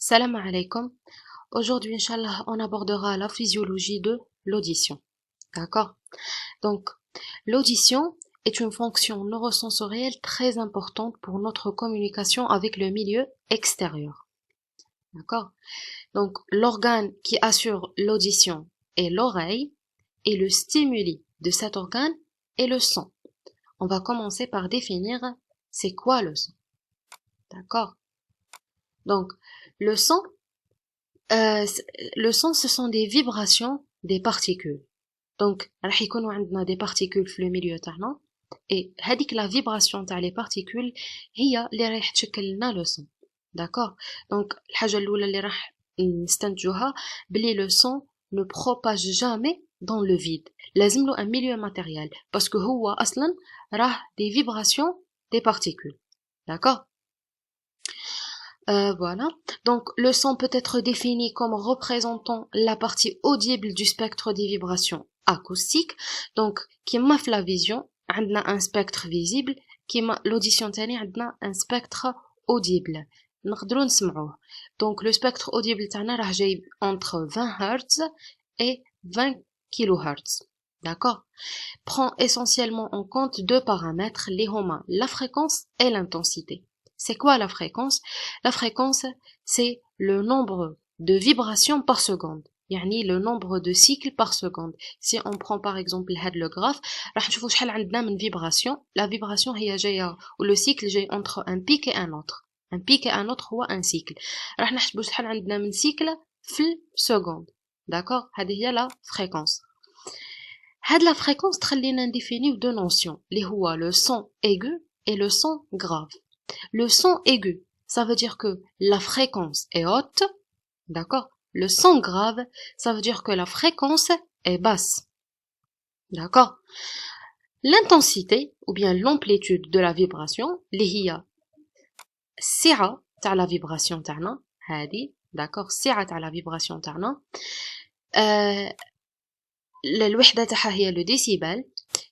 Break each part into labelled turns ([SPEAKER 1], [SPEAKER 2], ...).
[SPEAKER 1] Salam alaikum. Aujourd'hui, Inch'Allah, on abordera la physiologie de l'audition. D'accord? Donc, l'audition est une fonction neurosensorielle très importante pour notre communication avec le milieu extérieur. D'accord? Donc, l'organe qui assure l'audition est l'oreille et le stimuli de cet organe est le son. On va commencer par définir c'est quoi le son. D'accord? Donc, le son, ce sont des vibrations des particules. Donc, راح يكونوا عندنا des particules في le milieu تاعنا et هذيك la vibration تاع les particules هي اللي راح تشكل لنا le son. D'accord? Donc, الحاجة الأولى اللي راح نستنتجوها بلي le son ne propage jamais dans le vide. لازم له un milieu matériel parce que هو أصلا راه des vibrations des particules. D'accord? Voilà. Donc, le son peut être défini comme représentant la partie audible du spectre des vibrations acoustiques. Donc, كيما في la vision, عندنا un spectre visible, كيما l'audition تاني عندنا un spectre audible. نقدروا نسمعوه. Donc, le spectre audible تاعنا راه جاي entre 20 Hz et 20 kHz. D'accord? Prend essentiellement en compte deux paramètres, les homa, la fréquence et l'intensité. C'est quoi la fréquence? La fréquence, c'est le nombre de vibrations par seconde. يعني le nombre de cycles par seconde. Si on prend par exemple le graphe, راح نشوفوا شحال عندنا من vibration. La vibration هي جاية ou le cycle جاي entre un pic et un autre. Un pic et un autre هو un cycle. راح نحسبوا شحال عندنا من cycle في seconde. D'accord? هذه هي la fréquence. هاد la fréquence تخلينا نديفينيو deux notions اللي هو le son aigu et le son grave. Le son aigu, ça veut dire que la fréquence est haute, d'accord? Le son grave, ça veut dire que la fréquence est basse, d'accord? L'intensité, ou bien l'amplitude de la vibration, اللي هي السعة تاع la vibration تاعنا, هذه, d'accord? السعة تاع la vibration تاعنا. الوحدة تاعها هي le décibel,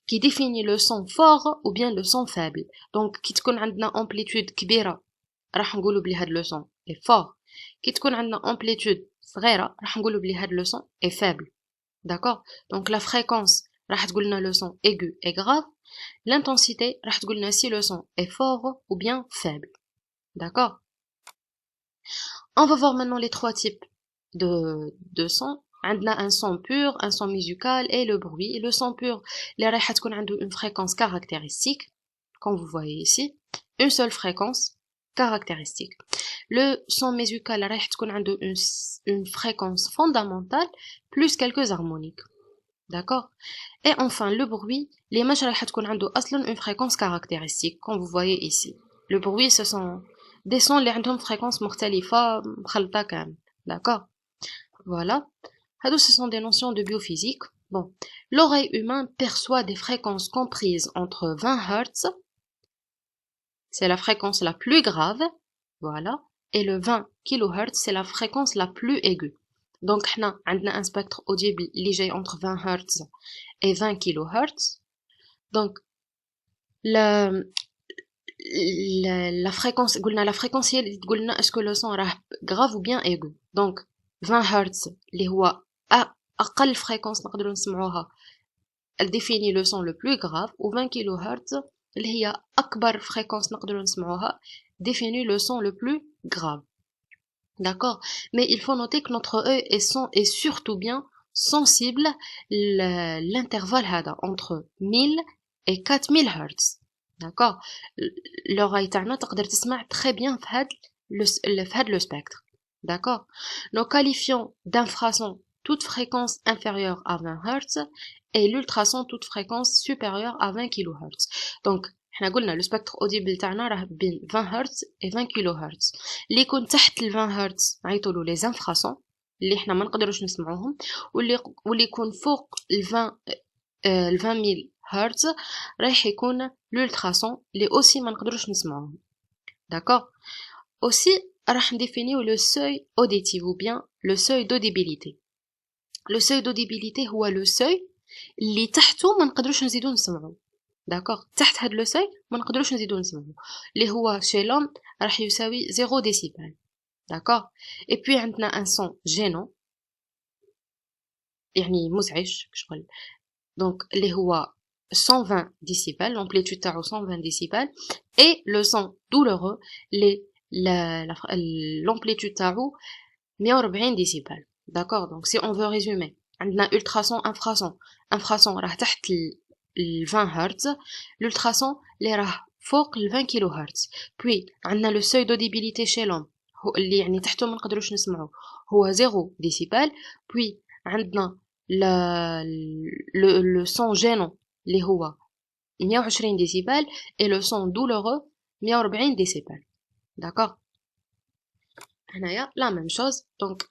[SPEAKER 1] qui définit le son fort ou bien le son faible. Donc, كي تكون عندنا amplitude كبيرة راح نقولوا بلي هاد le son est fort. كي تكون عندنا amplitude صغيرة راح نقولوا بلي هاد le son est faible. D'accord? Donc, la fréquence راح تقول لنا le son aigu et grave. L'intensité راح تقول لنا si le son est fort ou bien faible. D'accord? On va voir maintenant les trois types de son. عندنا un son pur, un son musical et le bruit. Le son pur, les راح تكون عنده une fréquence caractéristique, comme vous voyez ici, une seule fréquence caractéristique. Le son musical راح تكون عنده une fréquence fondamentale plus quelques harmoniques. D'accord? Et enfin le bruit, les مش راح تكون عنده أصلا une fréquence caractéristique, comme vous voyez ici. Le bruit, ce sont des sons اللي عندهم fréquence مختلفة مخلطة كامل. D'accord? Voilà. Ce sont des notions de biophysique. Bon, l'oreille humaine perçoit des fréquences comprises entre 20 Hz, c'est la fréquence la plus grave, voilà, et le 20 kHz, c'est la fréquence la plus aiguë. Donc, on a un spectre audible léger entre 20 Hz et 20 kHz. Donc, la fréquence, la fréquence, est-ce que le son est grave ou bien aigu? Donc, 20 Hz, اللي هو أقل fréquence نقدروا نسمعوها, elle définit le son le plus grave, ou 20 kHz اللي هي أكبر fréquence نقدروا نسمعوها, définit le son le plus grave. D'accord? Mais il faut noter que notre œil est surtout bien sensible l'intervalle هذا entre 1000 et 4000 Hz. D'accord? L'oreille تاعنا تقدر تسمع très bien في هاد le spectre. D'accord? Nous qualifions d'infrason toute fréquence inférieure à 20 Hz et l'ultrason toute fréquence supérieure à 20 kHz. Donc, احنا قلنا le spectre audible تاعنا راه بين 20 Hz et 20 kHz. اللي يكون تحت ال 20 Hz نعيطولو les infrasons اللي احنا ما نقدروش نسمعوهم, واللي يكون فوق ال 20000 Hz راح يكون l'ultrason اللي aussi ما نقدروش نسمعوهم. D'accord? Aussi راح نديفينيو le seuil auditif ou bien le seuil d'audibilité. Le seuil d'audibilité هو le seuil اللي تحته ما نقدروش نزيدو نسمعو. داكوغ, تحت هاد لو سوي ما نقدروش نزيدو نسمعو, اللي هو chez l'homme راح يساوي 0 ديسيبل. d'accord. Et puis عندنا un son gênant يعني مزعج شغل donc اللي هو 120 décibels, l'amplitude تاعو 120 décibels, et le son douloureux l'amplitude تاعو 140 décibels, d'accord. Donc si on veut résumer, عندنا ultrason, infrason. Infrason راه تحت 20 Hz, l'ultrason اللي راه فوق 20 kHz. Puis عندنا le seuil d'audibilité chez l'homme هو اللي يعني تحته ما نقدروش نسمعوه هو 0 décibel. Puis عندنا le son gênant اللي هو 120 décibels et le son douloureux 140 décibels, d'accord. هنايا la même chose, donc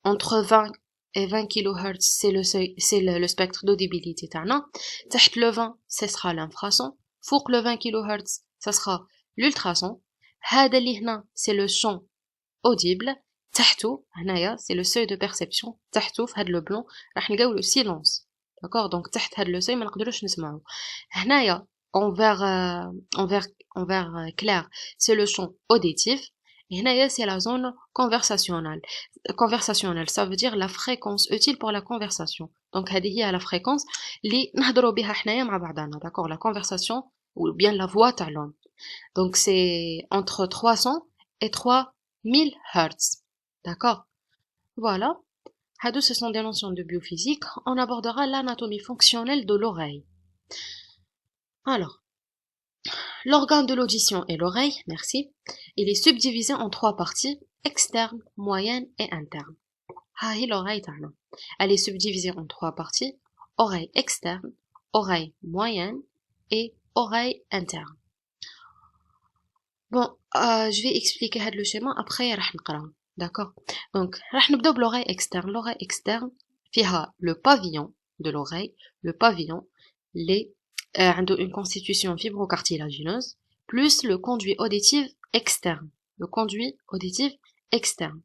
[SPEAKER 1] entre 20 et 20 kHz c'est le seuil, c'est le spectre d'audibilité تاعنا. تحت le 20 ce sera l'infrason, فوق le 20 kHz ça sera l'ultrason. هذا اللي هنا c'est le champ audible. تحته هنايا c'est le seuil de perception. تحته في هاد le blanc راح نلقاو le silence, d'accord. donc تحت هاد le seuil ما نقدروش نسمعو. هنايا en vert clair c'est le champ auditif. Et هنايا c'est la zone conversationnelle. Conversationnelle, ça veut dire la fréquence utile pour la conversation. Donc هذه هي la fréquence اللي نهضروا بها حنايا مع بعضنا, d'accord. la conversation ou bien la voix تاع l'homme. Donc c'est entre 300 et 3000 Hz, d'accord. Voilà, ce sont des notions de biophysique. On abordera l'anatomie fonctionnelle de l'oreille. Alors, l'organe de l'audition est l'oreille, merci. Il est subdivisé en 3 parties, externe, moyenne et interne. L'oreille, elle est subdivisée en 3 parties, oreille externe, oreille moyenne et oreille interne. Bon, je vais expliquer le schéma, après راح نقرا, d'accord. Donc, راح نبداو بل'oreille externe. L'oreille externe فيها le pavillon de l'oreille, le pavillon, عنده une constitution fibrocartilagineuse, plus le conduit auditif externe. Le conduit auditif externe.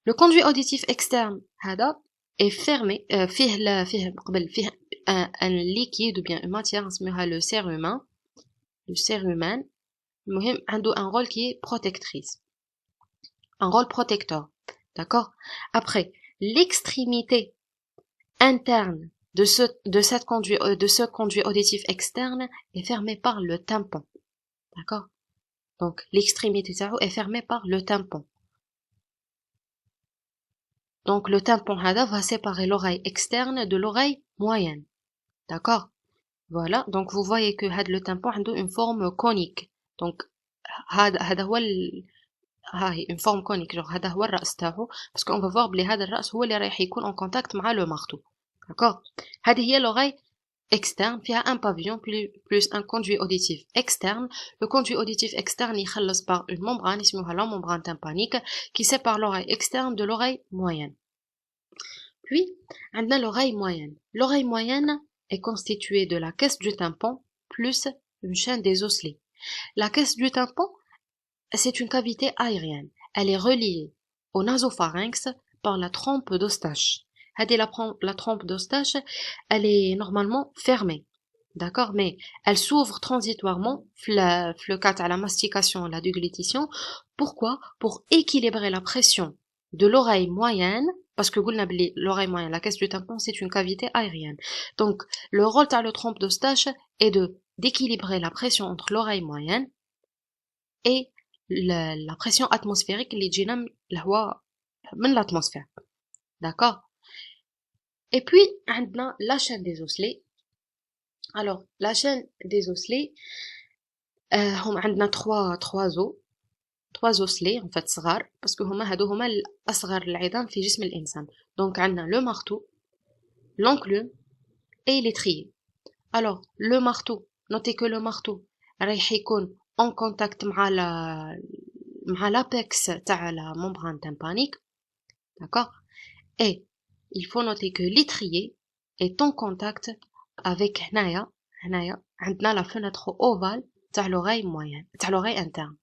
[SPEAKER 1] Le conduit auditif externe هذا est fermé, فيه un liquide ou bien une matière نسميوها le cérumen. Le cérumen المهم عنده un rôle qui est protectrice, un rôle protecteur, d'accord. Après, l'extrémité interne de ce conduit auditif externe est fermée par le tympan, d'accord. Donc l'extrémité est fermée par le tympan. Donc le tympan va séparer l'oreille externe de l'oreille moyenne, d'accord. Voilà, donc vous voyez que le tympan a une forme conique. Donc هذا هو une forme conique, genre هذا هو الرأس تاعو, parce qu'on va voir بلي هذا الرأس هو اللي رايح يكون en contact مع le marteau, d'accord. هذه هي l'oreille externe فيها un pavillon plus un conduit auditif externe. Le conduit auditif externe يخلص par une membrane اسمها la membrane tympanique qui sépare l'oreille externe de l'oreille moyenne. Puis عندنا l'oreille moyenne. L'oreille moyenne est constituée de la caisse du tympan plus une chaîne des osselets. La caisse du tympan, c'est une cavité aérienne. Elle est reliée au nasopharynx par la trompe d'Eustache. La trompe d'Eustache, elle est normalement fermée, d'accord, mais elle s'ouvre transitoirement, le cas à la mastication, la déglutition. Pourquoi? Pour équilibrer la pression de l'oreille moyenne, parce que l'oreille moyenne, la caisse du tympan, c'est une cavité aérienne. Donc, le rôle de la trompe d'Eustache est d'équilibrer la pression entre l'oreille moyenne et la pression atmosphérique اللي تجينا الهواء من l'atmosphère, d'accord. Et puis عندنا la chaîne des osselets. Alors la chaîne des osselets هم عندنا trois osselets en fait صغار, parce que هما الأصغر العظام في جسم الإنسان. Donc عندنا le marteau, l'enclume et l'étrier. Alors le marteau, notez que le marteau رايح يكون en contact مع l'apex تاع la membrane tympanique, d'accord. Et il faut noter que l'étrier est en contact avec هنايا عندنا la fenêtre ovale تاع l'oreille moyenne, تاع l'oreille interne,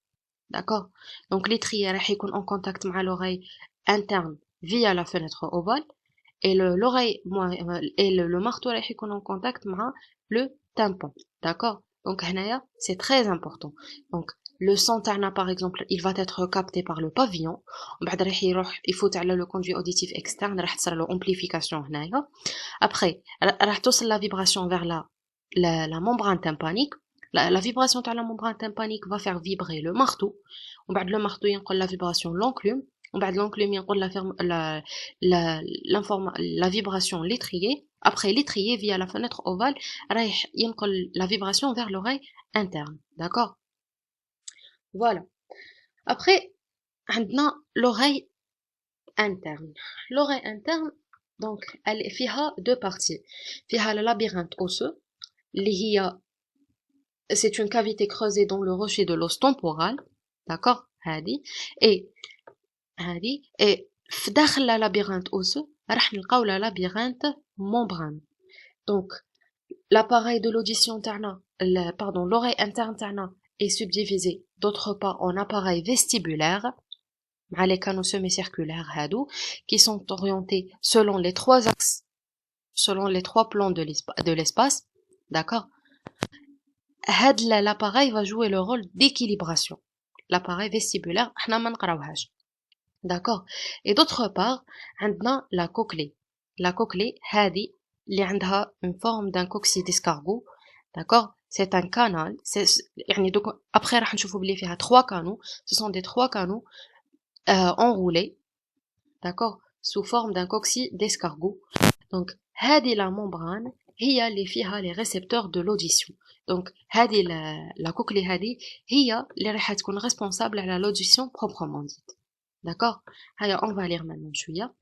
[SPEAKER 1] d'accord. Donc l'étrier راح يكون en contact مع l'oreille interne via la fenêtre ovale, et l'oreille et le marteau راح يكون en contact مع le tympan, d'accord. Donc هنايا c'est très important. Donc le son تاعنا par exemple il va être capté par le pavillon وبعد راح يروح يفوت على le conduit auditif externe راح تصير له amplification هنايا. Après راح توصل la vibration vers la membrane tympanique. La vibration de la membrane tympanique va faire vibrer le marteau. وبعد le marteau ينقل la vibration l'enclume. وبعد l'enclume ينقل la vibration l'étrier. Après l'étrier via la fenêtre ovale رايح ينقل la vibration vers l'oreille interne. D'accord? Voilà. Après عندنا l'oreille interne. L'oreille interne donc elle فيها deux parties. فيها le labyrinthe osseux اللي هي c'est une cavité creusée dans le rocher de l'os temporal, d'accord, هذه في داخل la labyrinthe osseux راح نلقاو la labyrinthe membrane. Donc l'appareil de l'audition تاعنا pardon l'oreille interne تاعنا est subdivisée d'autre part en appareil vestibulaire مع les canaux semi-circulaires هادو qui sont orientés selon les trois axes, selon les trois plans de l'espace, d'accord. L'appareil va jouer le rôle d'équilibration. L'appareil vestibulaire, d'accord. Et d'autre part, on a la cochlée. La cochlée, elle a une forme d'un coccyx d'escargot, d'accord. C'est un canal. Donc, après, on va voir trois canaux. Ce sont des trois canaux enroulés, d'accord, sous forme d'un coccyx d'escargot. Donc, la membrane, هي اللي فيها les récepteurs de l'audition. Donc هذه la cochlée هذه هي اللي راح تكون responsable على l'audition proprement dite. D'accord? هيا on va lire maintenant شوية.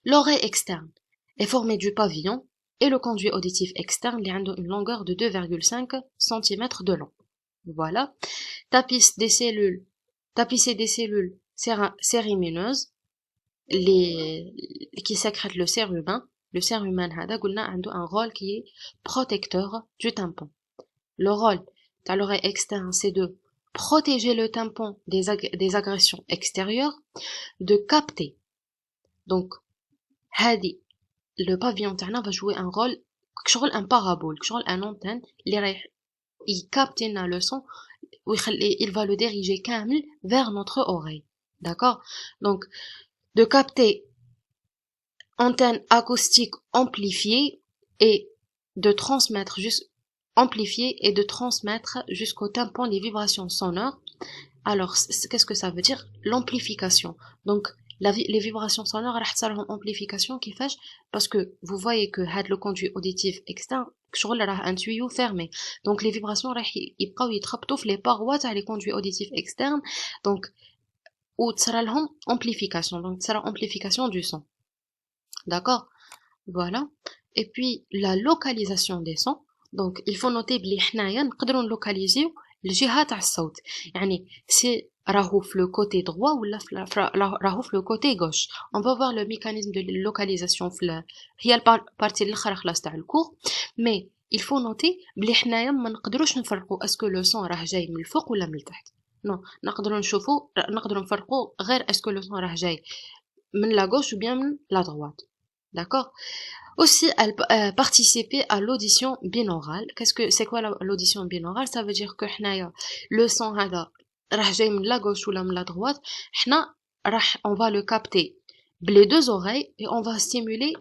[SPEAKER 1] L'oreille externe est formée du pavillon et le conduit auditif externe اللي عنده une longueur de 2,5 cm de long. Voilà. Tapissé des cellules cérumineuses qui sécrètent le cérumen. Le cérumen هذا قلنا عنده un rôle qui est protecteur du tympan. Le rôle de l'oreille externe c'est de protéger le tympan des agressions extérieures, de capter. Donc le pavillon تاعنا va jouer un rôle كشغل un parabole, كشغل un antenne اللي رايح يكابتي لنا le son il va le diriger كامل vers notre oreille. D'accord? Donc de capter antenne acoustique amplifiée et de transmettre jusqu'au tympan les vibrations sonores. Alors, qu'est-ce que ça veut dire? L'amplification. Donc, les vibrations sonores, ont amplification qui fait parce que vous voyez que le conduit auditif externe, un tuyau fermé. Donc, les vibrations, ils peuvent les parois les conduits auditifs externes. Donc, ou amplification. Donc, ça sera amplification du son. D'accord? Voilà. Et puis la localisation des sons. Donc il faut noter بلي حنايا نقدروا نلوكاليزيو الجهه تاع الصوت. يعني سي راهو في لو كوتي droit ولا راهو في لو كوتي gauche. On va voir le mécanisme de localisation في هي البارتي الاخرى خلاص تاع الكور. Mais il faut noter بلي حنايا ما نقدروش نفرقوا اسكو لو سون راه جاي من الفوق ولا من التحت. نو نقدروا نفرقوا غير اسكو لو سون راه جاي من la gauche ou bien من la droite. D'accord. Aussi, elle participer à l'audition binaurale. C'est quoi l'audition binaurale? Ça veut dire que le son هذا راح جاي من la gauche ou من la droite. On va le capter les deux oreilles et on va stimuler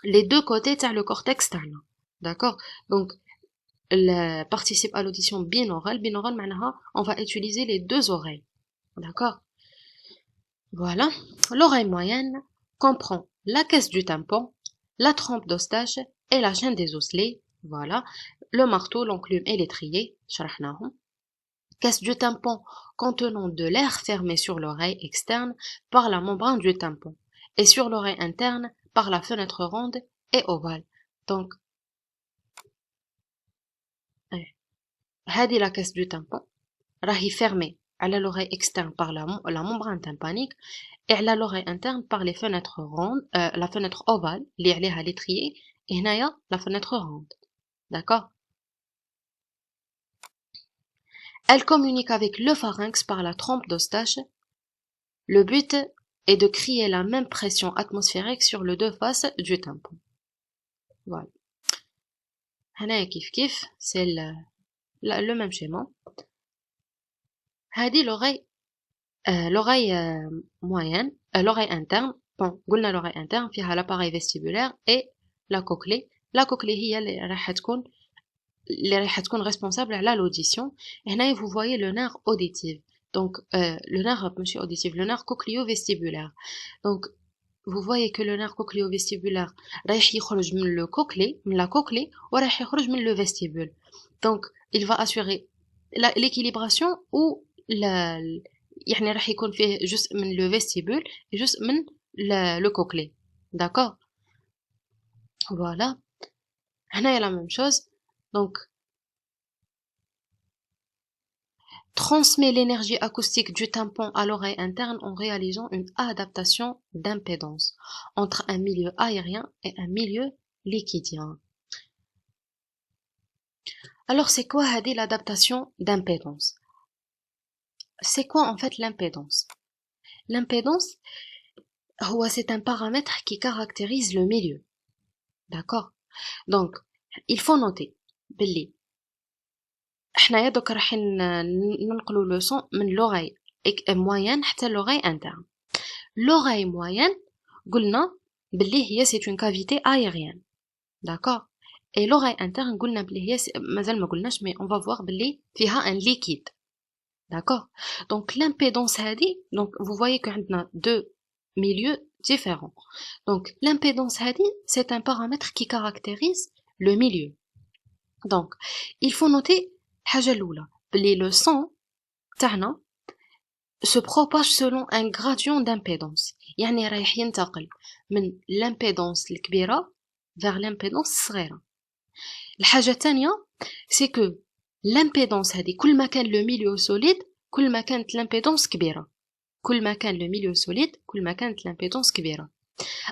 [SPEAKER 1] les deux côtés de le cortex تاعنا. D'accord? Donc participe à l'audition binaurale. Binaurale معناها on va utiliser les deux oreilles. D'accord? Voilà. L'oreille moyenne comprend la caisse du tympan, la trompe d'Eustache et la chaîne des osselets. Voilà. Le marteau, l'enclume et l'étrier. شرحناهم. Caisse du tympan contenant de l'air fermé sur l'oreille externe par la membrane du tympan et sur l'oreille interne par la fenêtre ronde et ovale. Donc, هذه la caisse du tympan راهي fermée à l'oreille externe par la membrane tympanique et à l'oreille interne par les fenêtres rondes, la fenêtre ovale, اللي عليها l'étrier, et هنايا la fenêtre ronde. D'accord? Elle communique avec le pharynx par la trompe d'Eustache. Le but est de créer la même pression atmosphérique sur les deux faces du tympan. Voilà. هنايا كيف c'est le même schéma. هذه l'oreille moyenne, l'oreille interne. Bon, قلنا l'oreille interne فيها l'appareil vestibulaire et la cochlée. La cochlée هي اللي راح تكون responsable على l'audition. Et هنا vous voyez le nerf auditif. Donc le nerf ماشي auditif, le nerf cochléo-vestibulaire. Donc vous voyez que le nerf cochléo-vestibulaire رايح يخرج من le cochlée, من la cochlée, ورايح يخرج من le vestibule. Donc il va assurer l'équilibration ou يعني راح يكون فيه جزء من le vestibule et جزء من le cochlée. D'accord? Voilà. هنا la même chose. Donc transmet l'énergie acoustique du tympan à l'oreille interne en réalisant une adaptation d'impédance entre un milieu aérien et un milieu liquidien. Alors c'est quoi l'adaptation d'impédance? C'est quoi en fait l'impédance? L'impédance, c'est un paramètre qui caractérise le milieu. D'accord? Donc il faut noter باللي حنايا دوك راح ننقلوا لو سون من لوغاي موين حتى لوغاي انترن. لوغاي موين قلنا باللي هي سي اون كافيتي ايريان. داكور. اي لوغاي انترن قلنا باللي هي مازال ما قلناش مي اون فا فوار باللي فيها ان ليكيد. داكور. دونك لامبيدونس هذه دونك فو فوايي كو عندنا دو milieux différents. Donc l'impédance هذه c'est un paramètre qui caractérise le milieu. Donc il faut noter حاجة الأولى بلي le son تاعنا se propage selon un gradient d'impédance. يعني رايح ينتقل من l'impédance الكبيرة vers l'impédance الصغيرة. الحاجة الثانية c'est que l'impédance هذه كل ما كان le milieu solide كل ما كانت l'impédance كبيرة. كل ما كان le milieu solide كل ما كانت l'impédance كبيرة.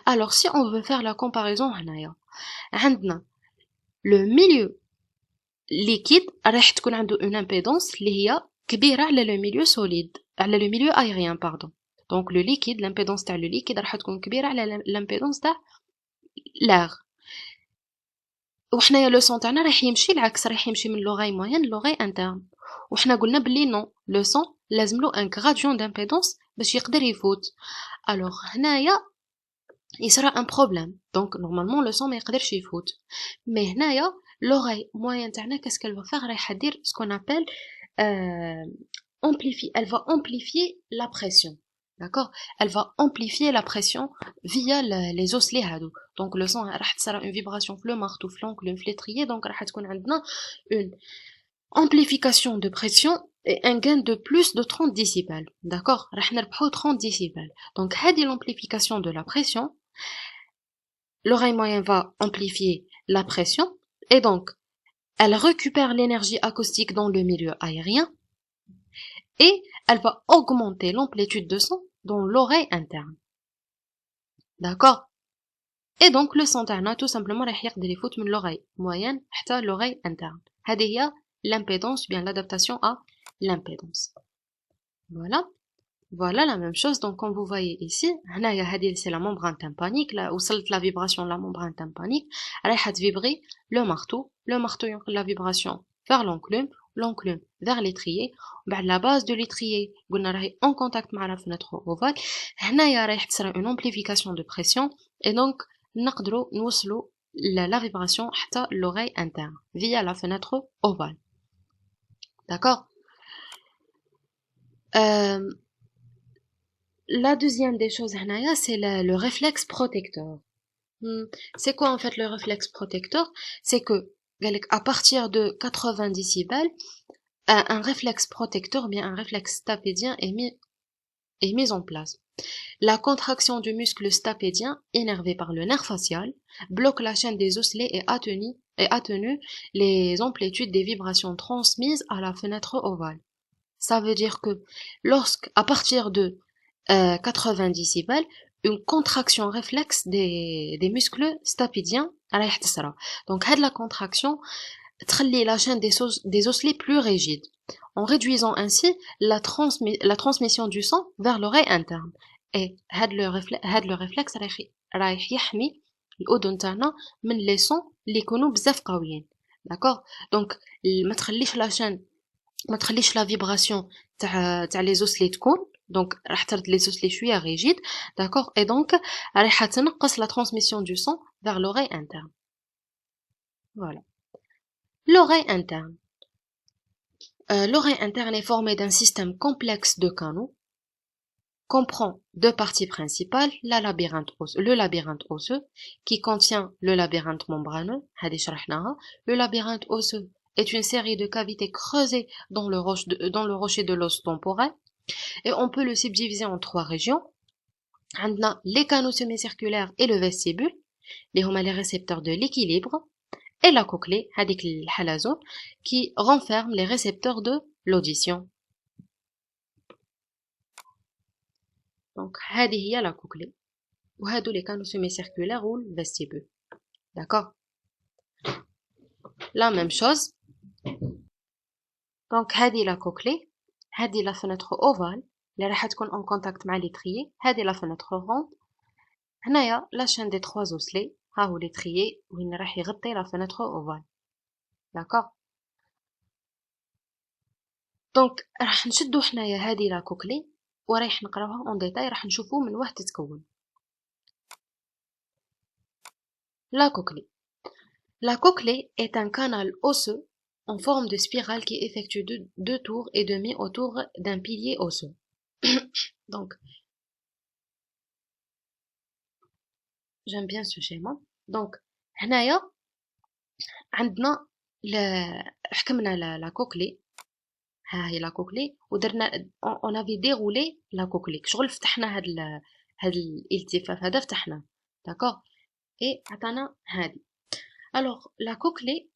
[SPEAKER 1] Alors si on veut faire la comparaison هنايا عندنا le milieu liquide راح تكون عنده une impédance اللي هي كبيرة على le milieu solide على le milieu aérien pardon. Donc le liquide l'impédance تاع le liquide راح تكون كبيرة على l'impédance تاع l'air. وحنايا لو سون تاعنا راح يمشي العكس راح يمشي من لوغاي موين لوغاي انترن. وحنا قلنا بلي نو لو سون لازم له ان gradient d'impédance باش يقدر يفوت. الوغ هنايا يصرا ان بروبليم دونك نورمالمون لو سون ما يقدرش يفوت. مي هنايا l'oreille moyenne تاعنا qu'est-ce qu'elle va faire رايحه دير ce qu'on appelle amplifier, elle va amplifier la pression. D'accord? Elle va amplifier la pression via les osselets هادو. Donc le son راح تصرا une vibration في le marteau في l'ongle في l'étrier donc راح تكون عندنا une amplification de pression et un gain de plus de 30 décibels. D'accord? راح نربحو 30 décibels. Donc هذه l'amplification de la pression, l'oreille moyenne va amplifier la pression et donc elle récupère l'énergie acoustique dans le milieu aérien et elle va augmenter l'amplitude de son dans l'oreille interne. D'accord? Et donc le son تاعنا tout simplement راح يقدر يفوت من l'oreille moyenne حتى l'oreille interne. هذه هي l'impédance, bien l'adaptation à l'impédance. Voilà. Voilà la même chose. Donc comme vous voyez ici, c'est la membrane tympanique. Là où la vibration de la membrane tympanique, elle va vibrer le marteau ينقل la vibration vers l'enclume vers l'étrier. La base de l'étrier, en contact avec la fenêtre ovale. هنايا راح تصير une amplification de pression et donc نقدروا نوصلوا la vibration حتى l'oreille interne via la fenêtre ovale. D'accord? La deuxième des choses c'est le réflexe protecteur. C'est quoi en fait le réflexe protecteur? C'est que à partir de 80 décibels, un réflexe protecteur, bien un réflexe stapédien est mis en place. La contraction du muscle stapédien, énervé par le nerf facial, bloque la chaîne des osselets et atténue les amplitudes des vibrations transmises à la fenêtre ovale. Ça veut dire que à partir de 90 décibels, une contraction réflexe des muscles stapédiens رايح تصرا. Donc la contraction تخلي la chaîne des osselets plus rigide en réduisant ainsi la transmission du sang vers l'oreille interne. Et le réflexe رايح يحمي الأذن تاعنا من les sons اللي يكونوا بزاف قويين. D'accord? Donc ما تخليش la chaîne ما تخليش لا فيبراسيون تاع لي زوس اللي تكون دونك راح ترد لي زوس لي شويه ريجيد داكوغ اي دونك راح تنقص لا ترانسميسيون دو سون vers l'oreille interne. Voilà. L'oreille interne. L'oreille interne est formée d'un système complexe de canaux, comprend deux parties principales, le labyrinthe osseux, qui contient le labyrinthe membraneux, le labyrinthe osseux est une série de cavités creusées dans le rocher de l'os temporel, et on peut le subdiviser en trois régions. On a les canaux semi-circulaires et le vestibule, les récepteurs de l'équilibre, et la cochlée, qui renferme les récepteurs de l'audition. Donc, هذه هي la cochlée. وهادو les canaux semi-circulaires ou le vestibule. D'accord? La même chose. Donc, هذه la cochlée. هذه la fenêtre ovale. اللي راح تكون en contact مع l'étrier. هذه la fenêtre ronde. هنايا la chaîne des trois osselets. ها هو l'étrier وين راح يغطي la fenêtre ovale. D'accord? دونك راح نشدو حنايا هذه لا كوكلي ورايح نقراوها اون ديتاي راح نشوفو من واه تتكون. La cochlée. La cochlée est un canal osseux en forme de spirale qui effectue deux tours et demi autour d'un pilier osseux. Donc, j'aime bien ce schéma. Donc, هنايا عندنا حكمنا la cochlée. ها هي لا كوكلي ودرنا اون افي ديغولي لا كوكلي شغل فتحنا هاد الالتفاف هذا فتحناه داكوغ اي عطانا هادي. Alors la cochlée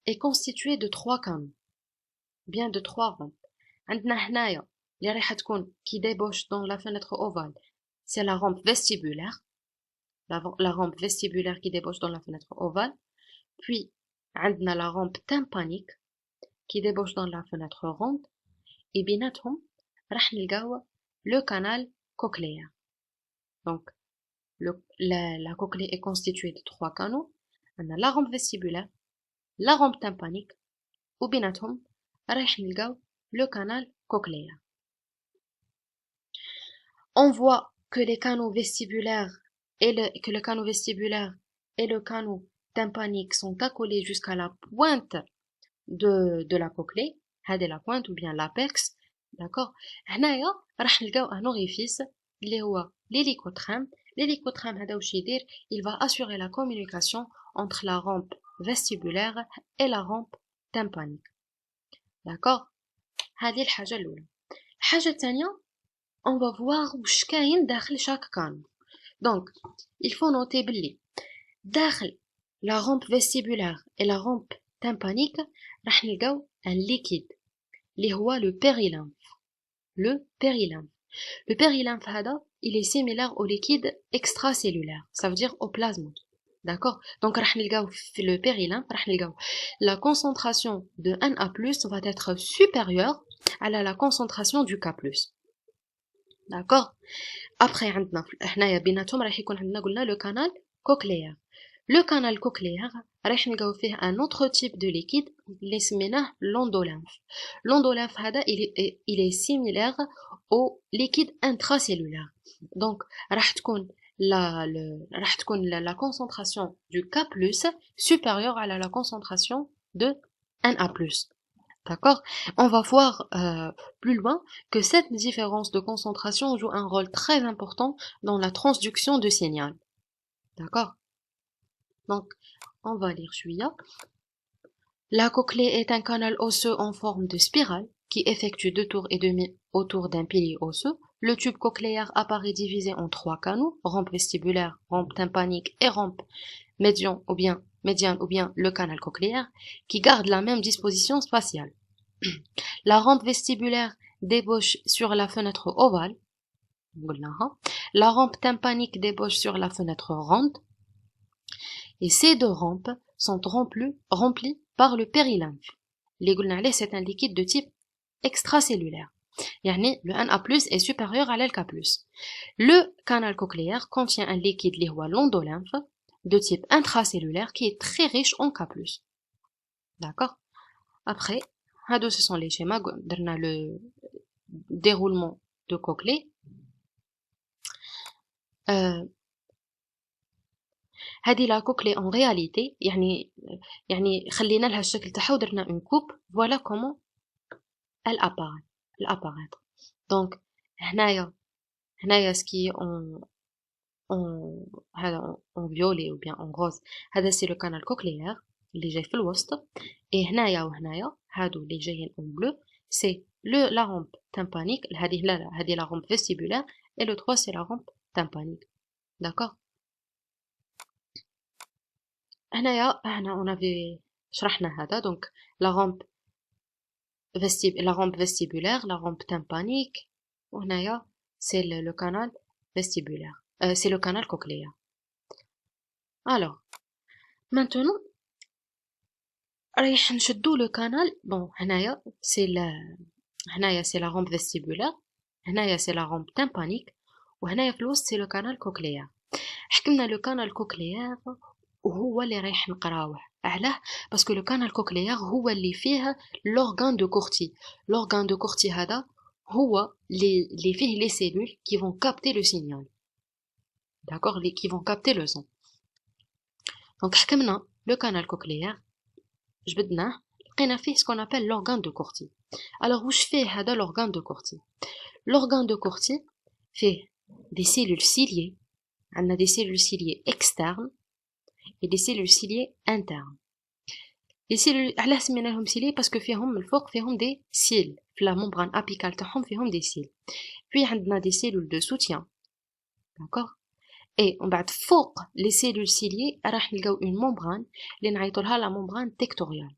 [SPEAKER 1] est constituée de trois canaux bien de trois rampes. عندنا هنايا اللي راح تكون qui débouche dans la fenêtre ovale c'est la rampe vestibulaire la rampe vestibulaire qui débouche dans la fenêtre ovale. Puis عندنا la rampe tympanique qui débouche dans la fenêtre ronde, et بيناتهم راح نلقاو le canal cochléaire. Donc la cochlée est constituée de trois canaux. On a la rampe vestibulaire, la rampe tympanique, ou بيناتهم راح نلقاو le canal cochléaire. On voit que les canaux vestibulaires que le canal vestibulaire et le canal tympanique sont accolés jusqu'à la pointe de la cochlée, هذه la pointe ou bien l'apex, d'accord. هنايا راح نلقاو un orifice اللي هو l'hélicothrème. L'hélicothrème هذا واش يدير؟ il va assurer la communication entre la rampe vestibulaire et la rampe tympanique, d'accord. هذه الحاجة الأولى. الحاجة الثانية on va voir واش كاين داخل chaque canal. Donc il faut noter بلي داخل la rampe vestibulaire et la rampe tympanique راح نلقاو un liquide اللي هو le périlymphe. Le périlymphe هذا il est similaire au liquide extracellulaire, ça veut dire au plasma, d'accord. Donc راح نلقاو في le périlymphe راح نلقاو la concentration de Na+ va être supérieure à la concentration du K+, d'accord. après عندنا هنايا بيناتهم راح يكون عندنا قلنا le canal cochléaire. Le canal cochléaire راح نلقاو فيه un autre type de liquide اللي سميناه l'endolymphe. L'endolymphe هذا il est similaire au liquide intracellulaire. Donc راح تكون la concentration du K+ supérieure à la concentration de Na+. D'accord. On va voir plus loin que cette différence de concentration joue un rôle très important dans la transduction de signal. D'accord. Donc, on va lire celui-là. La cochlée est un canal osseux en forme de spirale qui effectue deux tours et demi autour d'un pilier osseux. Le tube cochléaire apparaît divisé en trois canaux, rampe vestibulaire, rampe tympanique et rampe médiane ou bien le canal cochléaire, qui gardent la même disposition spatiale. La rampe vestibulaire débouche sur la fenêtre ovale. La rampe tympanique débouche sur la fenêtre ronde. Et ces deux rampes sont remplies par le périlymphe. C'est un liquide de type extracellulaire. Yani, le Na+ est supérieur à l'K+. Le canal cochléaire contient un liquide l'endolymphe de type intracellulaire qui est très riche en K+. D'accord. Après, ce sont les schémas. On a le déroulement de Coquelet. هذه لا Coquelet en réalité يعني خلينا لها الشكل تاعها ودرنا une coupe. Voilà comment elle apparaît. Donc هنايا ce qui est en violet ou bien en rose, هذا c'est le canal cochléaire اللي جاي في الوسط. et هنايا وهنايا هادو اللي جايين en bleu c'est la rampe tympanique. هذه la rampe vestibulaire et le 3 c'est la rampe tympanique. D'accord. هنا on avait شرحنا هذا. donc la rampe vestibulaire, la rampe tympanique, وهنايا c'est le canal vestibulaire, c'est le canal cochléaire. Alors maintenant رايح نشدو le canal. bon هنايا c'est la rampe vestibulaire, هنايا c'est la rampe tympanique, وهنايا في الوسط c'est le canal cochléaire. حكمنا le canal cochléaire وهو اللي رايح نقراوه. علاه؟ باسكو لو كانال كوكليير هو اللي فيه لورغان دو كورتي. لورغان دو كورتي هذا هو اللي فيه لي سيلول كي فون كابتي لو سيgnal. داكوغ لي كي فون كابتي لو سون. دونك حكمنا لو كانال كوكليير جبدناه لقينا فيه سكون ابل لورغان دو كورتي. الوغ واش فيه هذا لورغان دو كورتي؟ لورغان دو كورتي فيه دي سيلول سيليي. عندنا دي سيلول سيليي اكسترن et des cellules ciliées internes. Les cellules علاه سميناهم ciliées parce que فيهم الفوق فيهم des cils. في la membrane apicale تاعهم فيهم des cils. puis عندنا des cellules de soutien. d'accord. et on بعد فوق les cellules ciliées راح نلقاو une membrane اللي نعيطوا لها la membrane tectoriale.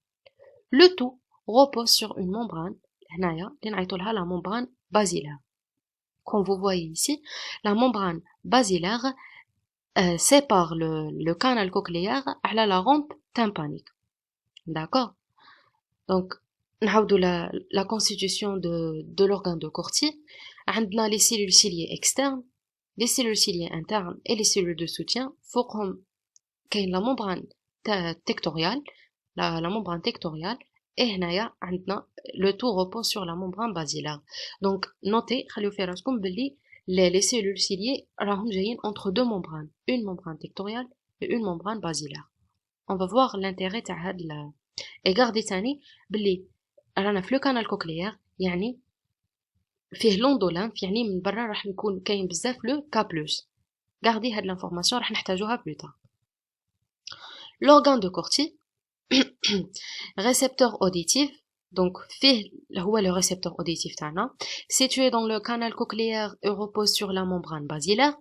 [SPEAKER 1] le tout repose sur une membrane هنايا اللي نعيطوا لها la membrane basilaire. comme vous voyez ici la membrane basilaire sépare le canal cochléaire à la rampe tympanique. D'accord. Donc, نعاودوا la constitution de l'organe de Corti. عندنا les cellules ciliées externes, les cellules ciliées internes et les cellules de soutien. فوقهم كاين la membrane tectoriale, la membrane tectoriale. et هنايا عندنا le tout repose sur la membrane basilaire. donc notez خليو في راسكم باللي les cellules ciliées راهم جايين entre deux membranes, une membrane tectoriale et une membrane basilaire. on va voir l'intérêt تاع هاد et gardez ثاني باللي رانا في le canal cochléaire يعني فيه l'endolymphe يعني من برا راح يكون كاين بزاف le K+. gardez هاد l'information راح نحتاجوها plus tard. l'organe de Corti récepteur auditif. donc فيه هو le récepteur auditif تاعنا situé dans le canal cochléaire et repose sur la membrane basilaire,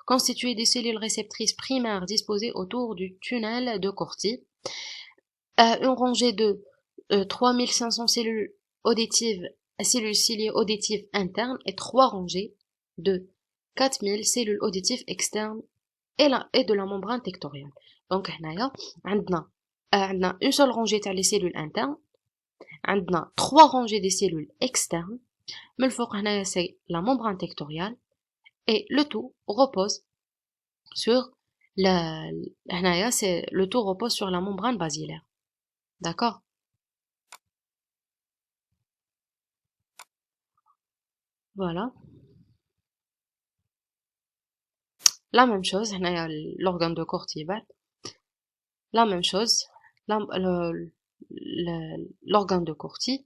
[SPEAKER 1] constitué des cellules réceptrices primaires disposées autour du tunnel de Corti. Une rangée de 3500 cellules auditives, cellules ciliées auditives internes et 3 rangées de 4000 cellules auditives externes et de la membrane tectoriale. donc هنايا عندنا une seule rangée تاع les cellules internes, عندنا 3 rangées des cellules externes. من الفوق هنايا c'est la membrane tectoriale et le tout repose sur هنايا c'est le tout repose sur la membrane basilaire. d'accord. voilà la même chose هنايا l'organe de Corti. la même chose l'organe de Corti,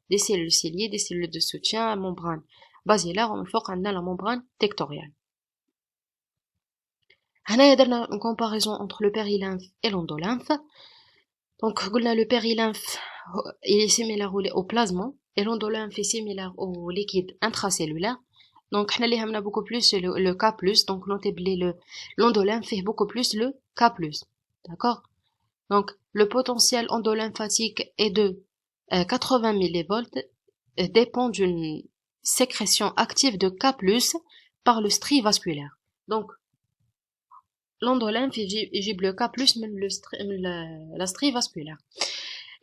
[SPEAKER 1] des cellules ciliées, des cellules de soutien, membrane basilaire, ومن فوق عندنا la membrane tectoriale. هنايا درنا une comparaison entre le périlymphe et l'endolymphe. donc قلنا le périlymphe il est similaire au plasma et l'endolymphe est similaire au liquide intracellulaire. donc حنا اللي يهمنا beaucoup plus le K+. donc notez بلي l'endolymphe fait beaucoup plus le K+. d'accord. donc le potentiel endolymphatique est de 80 millivolts, dépend d'une sécrétion active de K+, par le strie vasculaire. donc l'endolymphe يجيب le K+ من la strie vasculaire.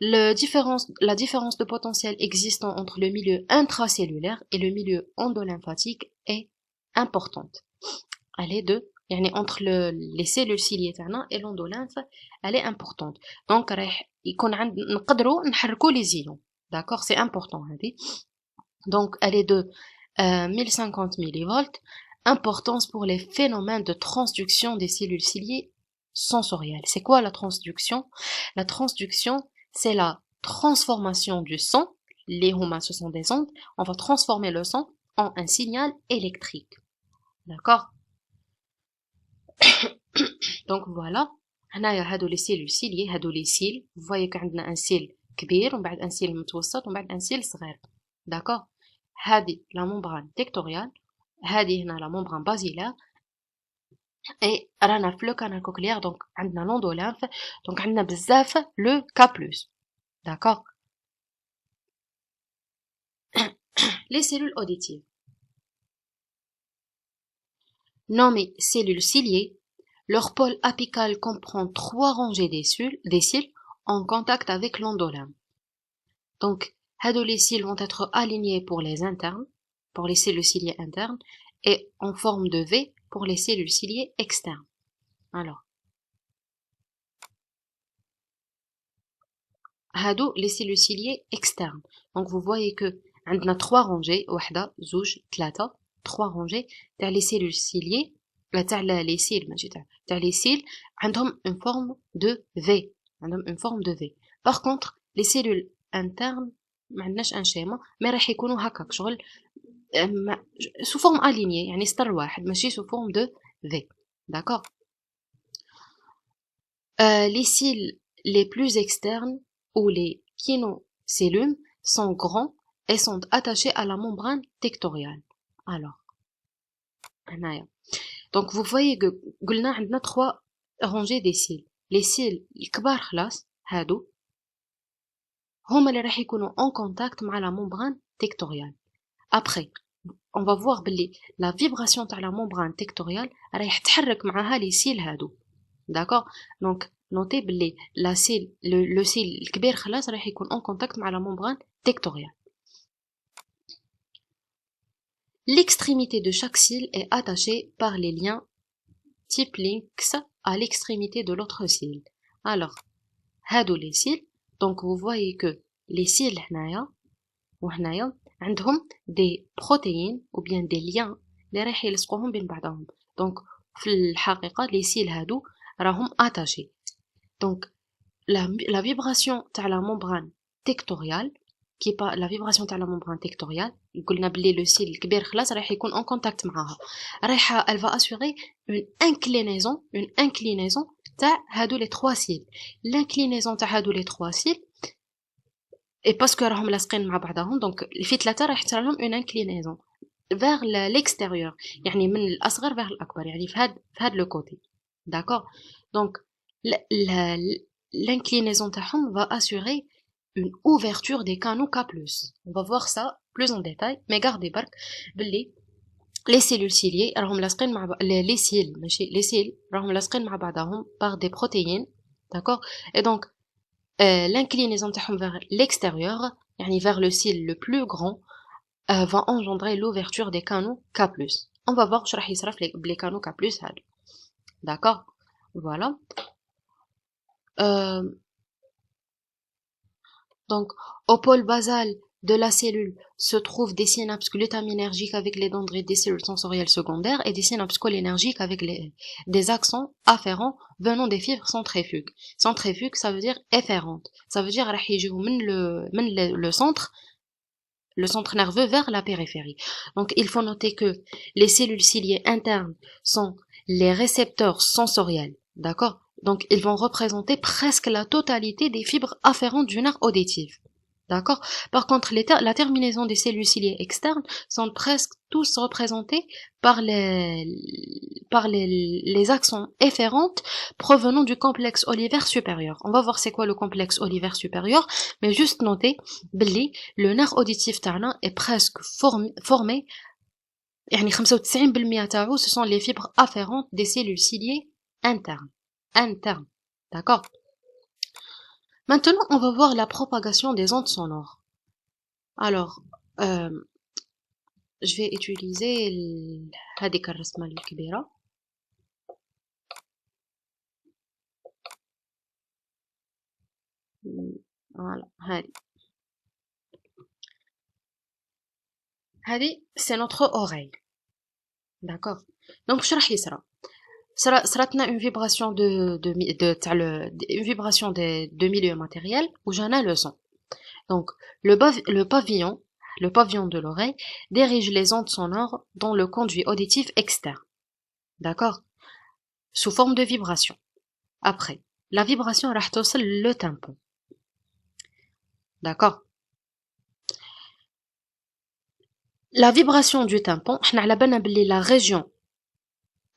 [SPEAKER 1] la différence de potentiel existant entre le milieu intracellulaire et le milieu endolymphatique est importante. elle est de يعني entre les cellules ciliées تاعنا et l'endolymphe elle est importante. Donc رايح يكون نقدروا نحركوا les ions. D'accord, c'est important هذه. Donc elle est de 1050 millivolts. Importance pour les phénomènes de transduction des cellules ciliées sensorielles. C'est quoi la transduction? La transduction, c'est la transformation du son. Les HOMA, ce sont des ondes. On va transformer le son en un signal électrique. D'accord? Donc voilà. هنايا هادو les cellules ciliées, هادو les cils. Vous voyez qu'عندنا un cil كبير ومن بعد un cil متوسط ومن بعد un cil صغير. D'accord? هذه la membrane tectoriale. هذه هنا la membrane basilaire. Et رانا في le canal cochléaire, donc عندنا l'endolymphe, donc عندنا بزاف le K+. D'accord? Les cellules auditives. Nommées cellules ciliées, leur pôle apical comprend 3 rangées des cils en contact avec l'endolymphe. Donc, les cils vont être alignés pour les internes, pour les cellules ciliées internes, et en forme de V pour les cellules ciliées externes. Alors, les cellules ciliées externes. Donc, vous voyez que on a 3 rangées, wahda, zouj, tlata, 3 rangées, t'as les cellules ciliées, t'as les cils, t'as les cils, عندهم une forme de V, une forme de V. Par contre, les cellules internes, ما عندناش un schéma, mais راح يكونوا هكاك شغل sous forme alignée, يعني سطر واحد, ماشي sous forme de V. D'accord? Les cils les plus externes ou les kinocellums sont grands et sont attachés à la membrane tectoriale. Alors, donc vous voyez que قلنا عندنا 3 rangées des cils. Les cils الكبار خلاص هادو هما اللي راح يكونوا en contact مع la membrane tectoriale. Après, on va voir بلي la vibration تاع la membrane tectoriale راح تحرك معاها les cils هادو. D'accord? Donc notez بلي la cil le cil الكبير خلاص راح يكون en contact مع la membrane tectoriale. L'extrémité de chaque cil est attachée par les liens type links à l'extrémité de l'autre cil. Alors, هادو les cils, donc vous voyez que les cils هنايا وهنايا عندهم des protéines ou bien des liens اللي راح يلصقوهم بين بعضهم. Donc في الحقيقة les cils هادو راهم attachés. Donc la vibration تاع la membrane tectoriale qui est pas la vibration تاع la membrane tectoriale قلنا بلي le cil الكبير خلاص راح يكون en contact معاها راح elle va assurer une inclinaison تاع هادو les 3 cils. L'inclinaison تاع هادو les 3 cils et parce que راهم لاصقين مع بعضهم donc في 3 راح يصير لهم une inclinaison vers l'extérieur, يعني من الأصغر vers الأكبر, يعني في هاد le côté. D'accord? Donc l'inclinaison تاعهم va assurer une ouverture des canaux K+. On va voir ça plus en détail, mais gardez bark بلي les cellules ciliées راهم لاصقين مع les cils ماشي les cils راهم لاصقين مع بعضهم par des protéines. D'accord? Et donc l'inclinaison تاعهم vers l'extérieur, يعني vers le cil le plus grand, va engendrer l'ouverture des canaux K+. On va voir واش راح يصرى في les canaux K+ هادو. D'accord? Voilà. Donc, au pôle basal de la cellule se trouvent des synapses glutaminergiques avec les dendrites des cellules sensorielles secondaires et des synapses cholinergiques avec des axons afférents venant des fibres centrifuges. Centrifuges, ça veut dire efférentes. Ça veut dire راح يجيو من le centre nerveux vers la périphérie. Donc, il faut noter que les cellules ciliées internes sont les récepteurs sensoriels. D'accord? Donc, ils vont représenter presque la totalité des fibres afférentes du nerf auditif. D'accord? Par contre, la terminaison des cellules ciliées externes sont presque tous représentés par les axons efférentes provenant du complexe olivaire supérieur. On va voir c'est quoi le complexe olivaire supérieur, mais juste noter, Billy, le nerf auditif تاعنا est presque formé, يعني 95% تاعو ce sont les fibres afférentes des cellules ciliées internes. D'accord? Maintenant, on va voir la propagation des ondes sonores. Alors, je vais utiliser هذيك الرسمة الكبيرة. Voilà, c'est notre oreille. D'accord. Donc, je vais صراتنا une vibration une vibration de milieu matériel où j'en ai le son. Donc, le pavillon de l'oreille dirige les ondes sonores dans le conduit auditif externe. D'accord? Sous forme de vibration. Après, la vibration راح توصل le tympan. D'accord? La vibration du tympan, احنا على بالنا بلي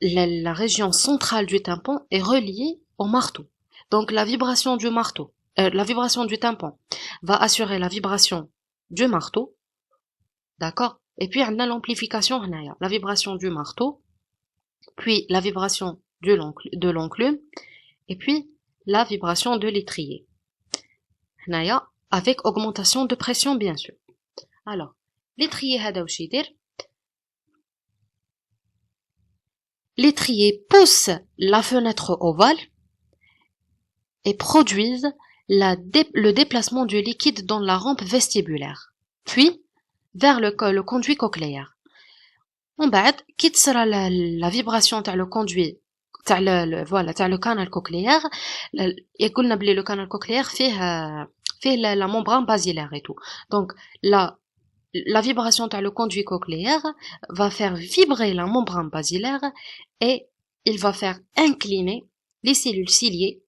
[SPEAKER 1] la région centrale du tympan est reliée au marteau. Donc la vibration du marteau, la vibration du tympan va assurer la vibration du marteau, d'accord? Et puis on a l'amplification, la vibration du marteau, puis la vibration de l'enclume, et puis la vibration de l'étrier. Avec augmentation de pression bien sûr. Alors, l'étrier hada واش يدير؟ L'étrier pousse la fenêtre ovale et produise le déplacement du liquide dans la rampe vestibulaire, puis vers le conduit cochléaire. En bas, qui sera la vibration تاع le conduit تاع تاع le canal cochléaire. يقولنا بلي le canal cochléaire فيه la membrane basilaire et tout. Donc la vibration تاع le conduit cochléaire va faire vibrer la membrane basilaire et il va faire incliner les cellules ciliées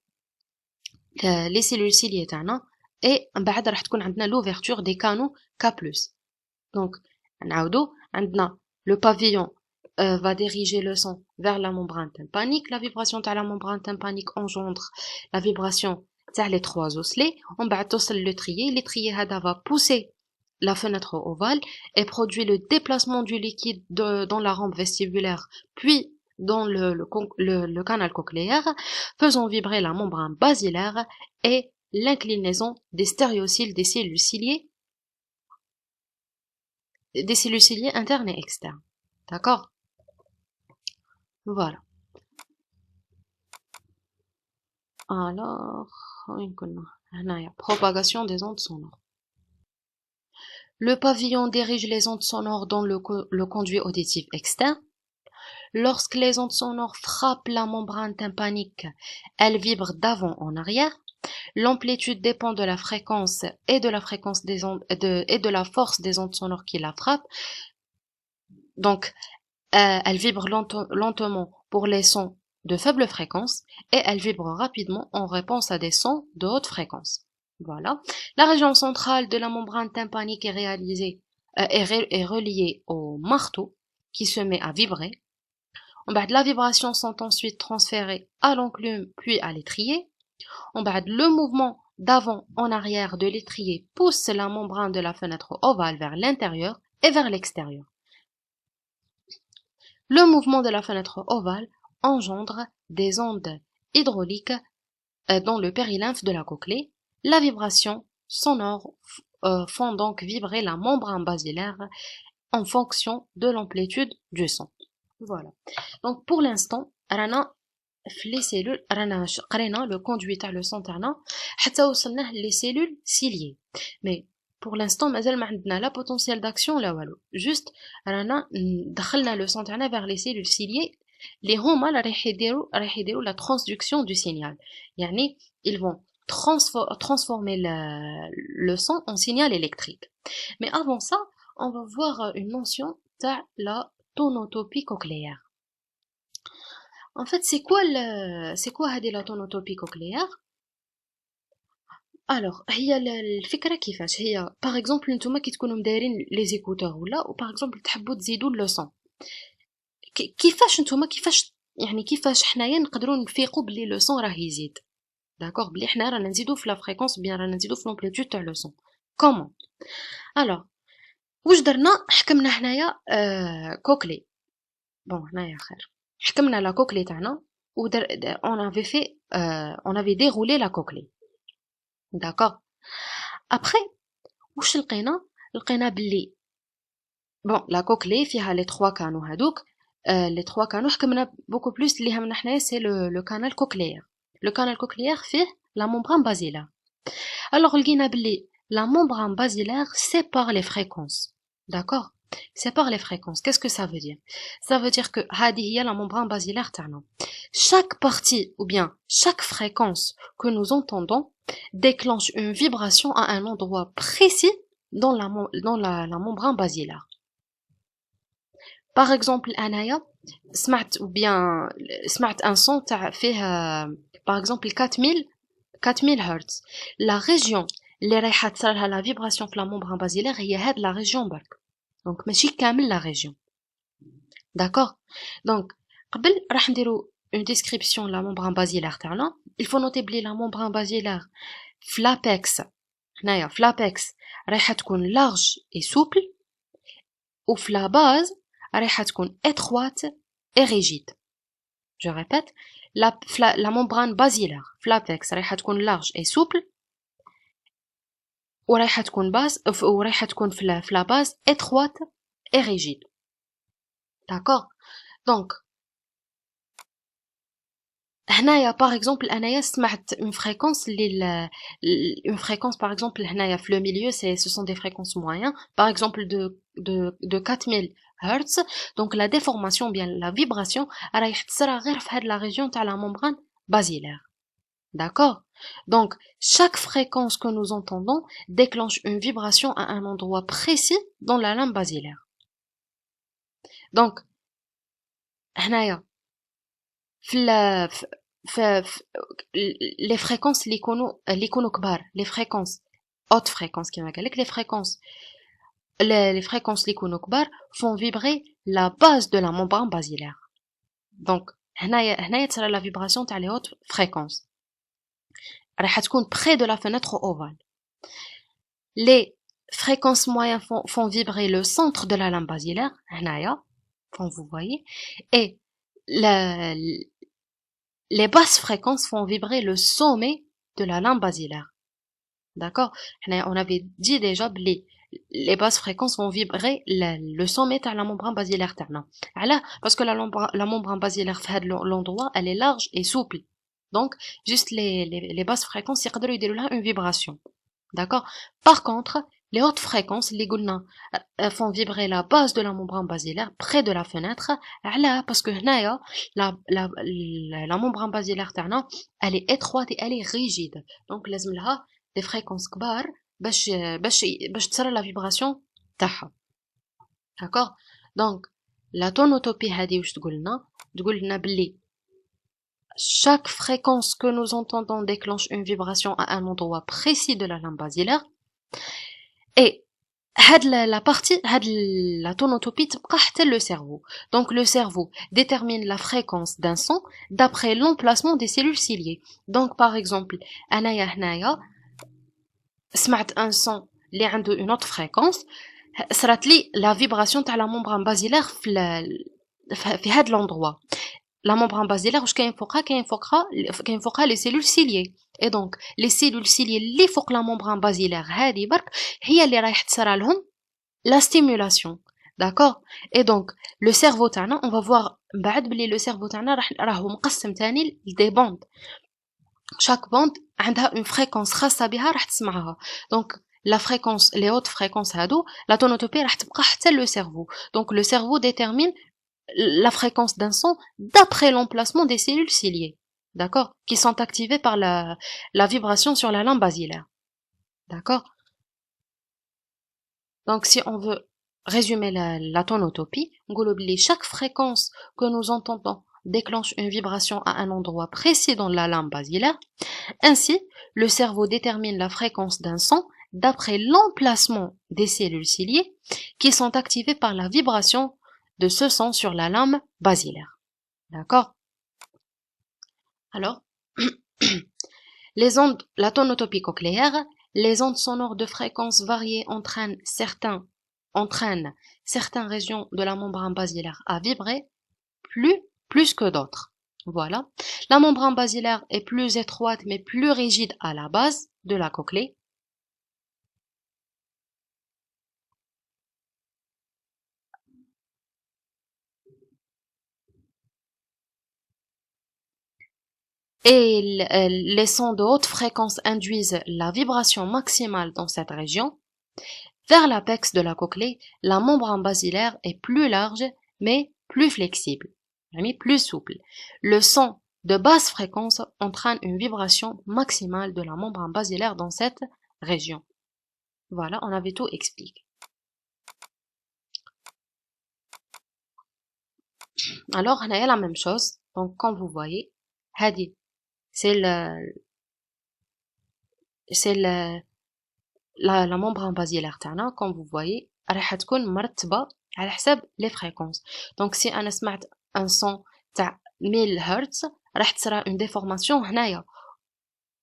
[SPEAKER 1] تاعنا et من بعد راح تكون عندنا l'ouverture des canaux K+. Donc نعاودو عندنا le pavillon va diriger le son vers la membrane tympanique. La vibration تاع la membrane tympanique engendre la vibration تاع les trois osselets. On بعد توصل l'étrier هذا va pousser la fenêtre ovale et produit le déplacement du liquide dans la rampe vestibulaire, puis dans le canal cochléaire, faisant vibrer la membrane basilaire et l'inclinaison des stéréocyles des cellules ciliées internes et externes. D'accord? Voilà. Alors, propagation des ondes sonores. Le pavillon dirige les ondes sonores dans le conduit auditif externe. Lorsque les ondes sonores frappent la membrane tympanique, elles vibrent d'avant en arrière. L'amplitude dépend de la fréquence et de la fréquence des ondes et de la force des ondes sonores qui la frappent. Donc, elles vibrent lentement pour les sons de faible fréquence et elles vibrent rapidement en réponse à des sons de haute fréquence. Voilà. La région centrale de la membrane tympanique est reliée au marteau qui se met à vibrer. Les vibrations sont ensuite transférées à l'enclume puis à l'étrier. Le mouvement d'avant en arrière de l'étrier pousse la membrane de la fenêtre ovale vers l'intérieur et vers l'extérieur. Le mouvement de la fenêtre ovale engendre des ondes hydrauliques dans le périlymphe de la cochlée. La vibration sonore font donc vibrer la membrane basilaire en fonction de l'amplitude du son. Voilà. Donc pour l'instant, rana les cellules rana قرينا le conduit تاع le son تاعنا حتى وصلنا les cellules ciliées. Mais pour l'instant مازال ما عندنا لا potentiel d'action لا والو. Juste رانا دخلنا le son تاعنا vers les cellules ciliées اللي هما راح يديروا la transduction du signal. يعني ils vont transformer le son en signal électrique. Mais avant ça, on va voir une notion de la tonotopie cochléaire. En fait, c'est quoi la tonotopie cochléaire? Alors, هي الفكرة كيفاش هي par exemple نتوما كي تكونوا مدايرين les écouteurs ولا ou par exemple تحبوا تزيدوا le son. كيفاش نتوما كيفاش حنايا نقدروا نفيقوا بلي le son راه يزيد. D'accord, بلي حنا رانا نزيدو في لا فريكونس بيان رانا نزيدو في لامبليتود تاع لو سون. كومون؟ الوغ واش درنا؟ حكمنا حنايا كوكلي. بون هنايا خير. حكمنا لا كوكلي تاعنا ودر on avait déroulé la cochlée. D'accord. Après واش لقينا بلي بون لا كوكلي فيها لي 3 كانو هادوك لي 3 كانو حكمنا بوكو بلوس اللي همنا حنايا سي لو كانال كوكليير. Le canal cochléaire fait la membrane basilaire. Alors, لقينا بلي la membrane basilaire sépare les fréquences. D'accord? Sépare les fréquences. Qu'est-ce que ça veut dire? Ça veut dire que هذه هي la membrane basilaire تاعنا. Chaque partie ou bien chaque fréquence que nous entendons déclenche une vibration à un endroit précis dans la membrane basilaire. Par exemple, أنايا سمعت ou bien سمعت un son تاع فيه par exemple 4000 Hz. La région اللي رايحة تصيرها la vibration في la membrane basilaire هي هاد la région برك. Donc ماشي كامل la région. D'accord? Donc قبل راح نديرو une description de la membrane basilaire تاعنا. Il faut noter بلي la membrane basilaire في l'apex هنايا في l'apex رايحة تكون large et souple و في la base رايحة تكون étroite et rigide. Je répète, la membrane basilaire في l'apex رايحة تكون large et souple ورايحة تكون في la base étroite et rigide. D'accord? Donc هنايا par exemple أنايا سمعت une fréquence une fréquence par exemple هنايا في le milieu ce sont des fréquences moyennes par exemple de 4000 Hz. Donc la déformation bien la vibration رايح تصرى غير في هاد la région تاع la membrane basilaire. D'accord? Donc chaque fréquence que nous entendons déclenche une vibration à un endroit précis dans la lame basilaire. Donc هنايا les fréquences اللي يكونوا كبار les fréquences haute fréquence كما قال لك les fréquences les fréquences اللي يكونوا كبار font vibrer la base de la membrane basilaire. Donc هنايا تصير la vibration تاع les hautes fréquences راح تكون près de la fenêtre ovale. Les fréquences moyennes font vibrer le centre de la lame basilaire هنايا comme vous voyez et les basses fréquences font vibrer le sommet de la lame basilaire. D'accord? On avait dit déjà que les basses fréquences vont vibrer le sommet de la membrane basilaire. Parce que la membrane basilaire, l'endroit, elle est large et souple. Donc, juste les basses fréquences, il y a une vibration. D'accord? Par contre, les hautes fréquences, les goulna, font vibrer la base de la membrane basilaire près de la fenêtre. Parce que la membrane basilaire, elle est étroite et elle est rigide. Donc, لازم des fréquences كبار باش تصير la vibration تاعها. D'accord? Donc, la tonotopie هذه واش تقول لنا بلي chaque fréquence que nous entendons déclenche une vibration à un endroit précis de la lame basilaire. Et la tonotopie تبقى حتى le cerveau. Donc le cerveau détermine la fréquence d'un son d'après l'emplacement des cellules ciliées. Donc par exemple, أنايا هنايا سمعت un son اللي عنده une autre fréquence صرات لي la vibration تاع la membrane basilaire في هاد l'endroit. La membrane basilaire واش كاين فوقها les cellules ciliées. Et donc les cellules ciliées اللي فوق la membrane basilaire هذه برك هي اللي رايح تصرى لهم la stimulation. D'accord? Et donc le cerveau تاعنا on va voir بعد بلي le cerveau تاعنا راهو مقسم تاني des bandes. Chaque bande عندها une fréquence خاصة بها راح تسمعها. Donc la fréquence les hautes fréquences هادو la tonotopie راح تبقى حتى le cerveau. Donc le cerveau détermine la fréquence d'un son d'après l'emplacement des cellules ciliées, d'accord, qui sont activées par la vibration sur la lame basilaire, d'accord. Donc si on veut résumer la tonotopie, chaque fréquence que nous entendons déclenche une vibration à un endroit précis dans la lame basilaire. Ainsi, le cerveau détermine la fréquence d'un son d'après l'emplacement des cellules ciliées qui sont activées par la vibration de ce son sur la lame basilaire. D'accord? Alors, les ondes, la tonotopie cochléaire, les ondes sonores de fréquences variées entraînent certaines régions de la membrane basilaire à vibrer plus que d'autres. Voilà. La membrane basilaire est plus étroite mais plus rigide à la base de la cochlée. et les sons de haute fréquence induisent la vibration maximale dans cette région. Vers l'apex de la cochlée, la membrane basilaire est plus large mais plus flexible, plus souple. Le son de basse fréquence entraîne une vibration maximale de la membrane basilaire dans cette région. Voilà, on avait tout expliqué. Alors, on a la même chose. Donc, comme vous voyez, hadi, c'est la membrane basilaire تاعنا. Comme vous voyez, راح تكون مرتبة على حسب les fréquences. Donc, si أنا سمعت un son تاع 1000 Hz, راح تصرى une déformation هنايا.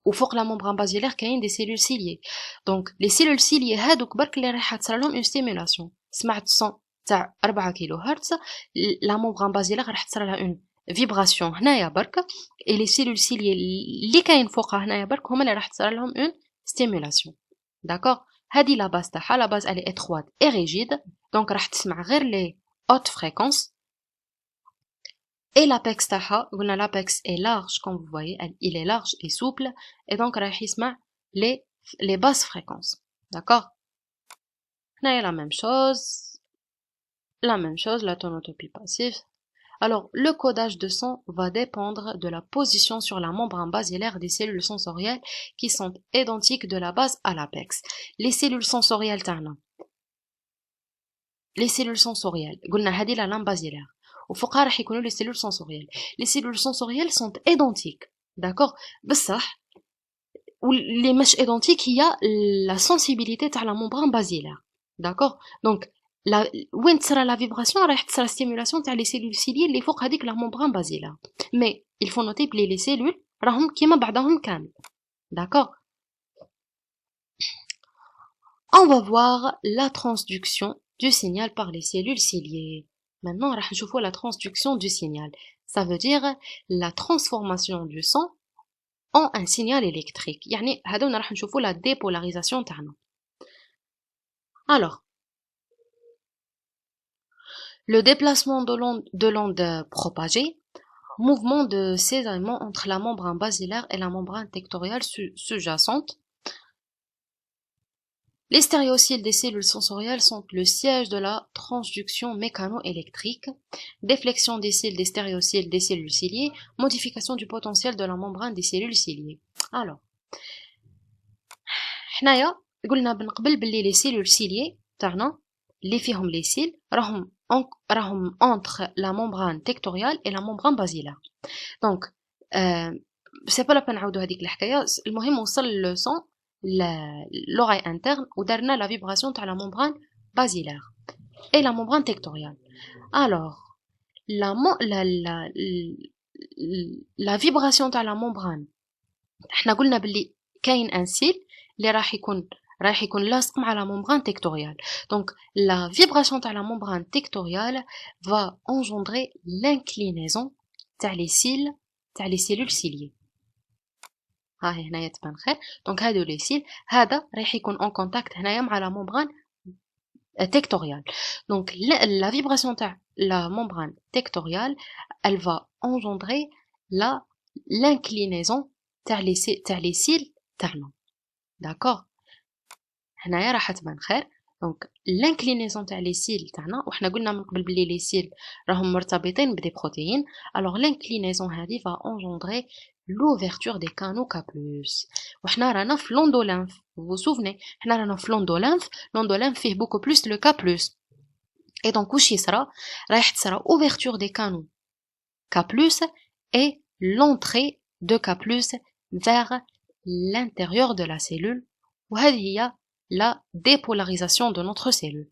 [SPEAKER 1] وفوق la membrane basilaire كاين des cellules ciliées. Donc, les cellules ciliées هادوك برك اللي راح تصرى لهم une stimulation. سمعت son تاع 4 كيلو هرتز، la membrane basilaire راح تصرى لها une vibration هنايا برك، et les cellules ciliées اللي كاين فوقها هنايا برك هما اللي راح تصرى لهم une stimulation. D'accord. هذه la base تاعها. La base elle est étroite et rigide, donc راح تسمع غير les hautes fréquences. Et l'apex تاعها قلنا l'apex est large, comme vous voyez, il est large et souple, et donc راح يسمع les basses fréquences. D'accord. هنايا la même chose, la tonotopie passive. Alors, le codage de son va dépendre de la position sur la membrane basilaire des cellules sensorielles qui sont identiques de la base à l'apex. Les cellules sensorielles تاعنا. Les cellules sensorielles. قلنا هذه la lampe basilaire. وفوقها راح يكونوا les cellules sensorielles. Les cellules sensorielles sont identiques. D'accord. بصح les مش identiques هي la sensibilité تاع la membrane basilaire. D'accord. Donc وين تصرى la vibration راح تصرى stimulation تاع les cellules ciliées اللي فوق هذيك la membrane basilaire. Mais il faut noter بلي les cellules راهم كيما بعضهم كامل. D'accord. On va voir la transduction du signal par les cellules ciliées. Maintenant راح نشوفوا la transduction du signal. Ça veut dire la transformation du son en un signal électrique. يعني هذونا راح نشوفوا la dépolarisation تاعنا. Alors le déplacement de l'onde propagée, mouvement de cisaillement entre la membrane basilaire et la membrane tectoriale sous-jacente. Les stéréocyles des cellules sensorielles sont le siège de la transduction mécano-électrique, déflexion des cils des stéréocyles des cellules ciliées, modification du potentiel de la membrane des cellules ciliées. Alors, حنايا قلنا بنقبل باللي les cellules ciliées تاعنا اللي فيهم les cils راهم entre la membrane tectoriale et la membrane basilaire. Donc c'est pas la peine نعاودو هذيك الحكايه. المهم وصل le son l'oreille interne ودارنا la vibration تاع la membrane basilaire et la membrane tectoriale. Alors la vibration تاع la membrane احنا قلنا باللي كاين un cil اللي راح يكون لاصق مع la membrane tectoriale. Donc la vibration de la membrane tectoriale va engendrer l'inclinaison تاع les cils تاع les cellules ciliées. ها هنايا تبان خير. Donc هادو les cils هذا راح يكون en contact هنايا مع la membrane tectoriale. Donc la vibration تاع la membrane tectoriale, elle va engendrer l'inclinaison تاع les cils تاعنا. D'accord. هنايا راح تبان خير. Donc l'inclinaison تاع les cils تاعنا وحنا قلنا من قبل بلي les cils راهم مرتبطين بدي بروتيين. Alors l'inclinaison هذه va engendrer l'ouverture des canaux K+. وحنا رانا في l'endolymphe. Vous vous souvenez حنا رانا في l'endolymphe فيه beaucoup plus le K+. Et donc واش يصرى راح تصرى ouverture des canaux K+ et l'entrée de K+ vers l'intérieur de la cellule. وهذه هي la dépolarisation de notre cellule.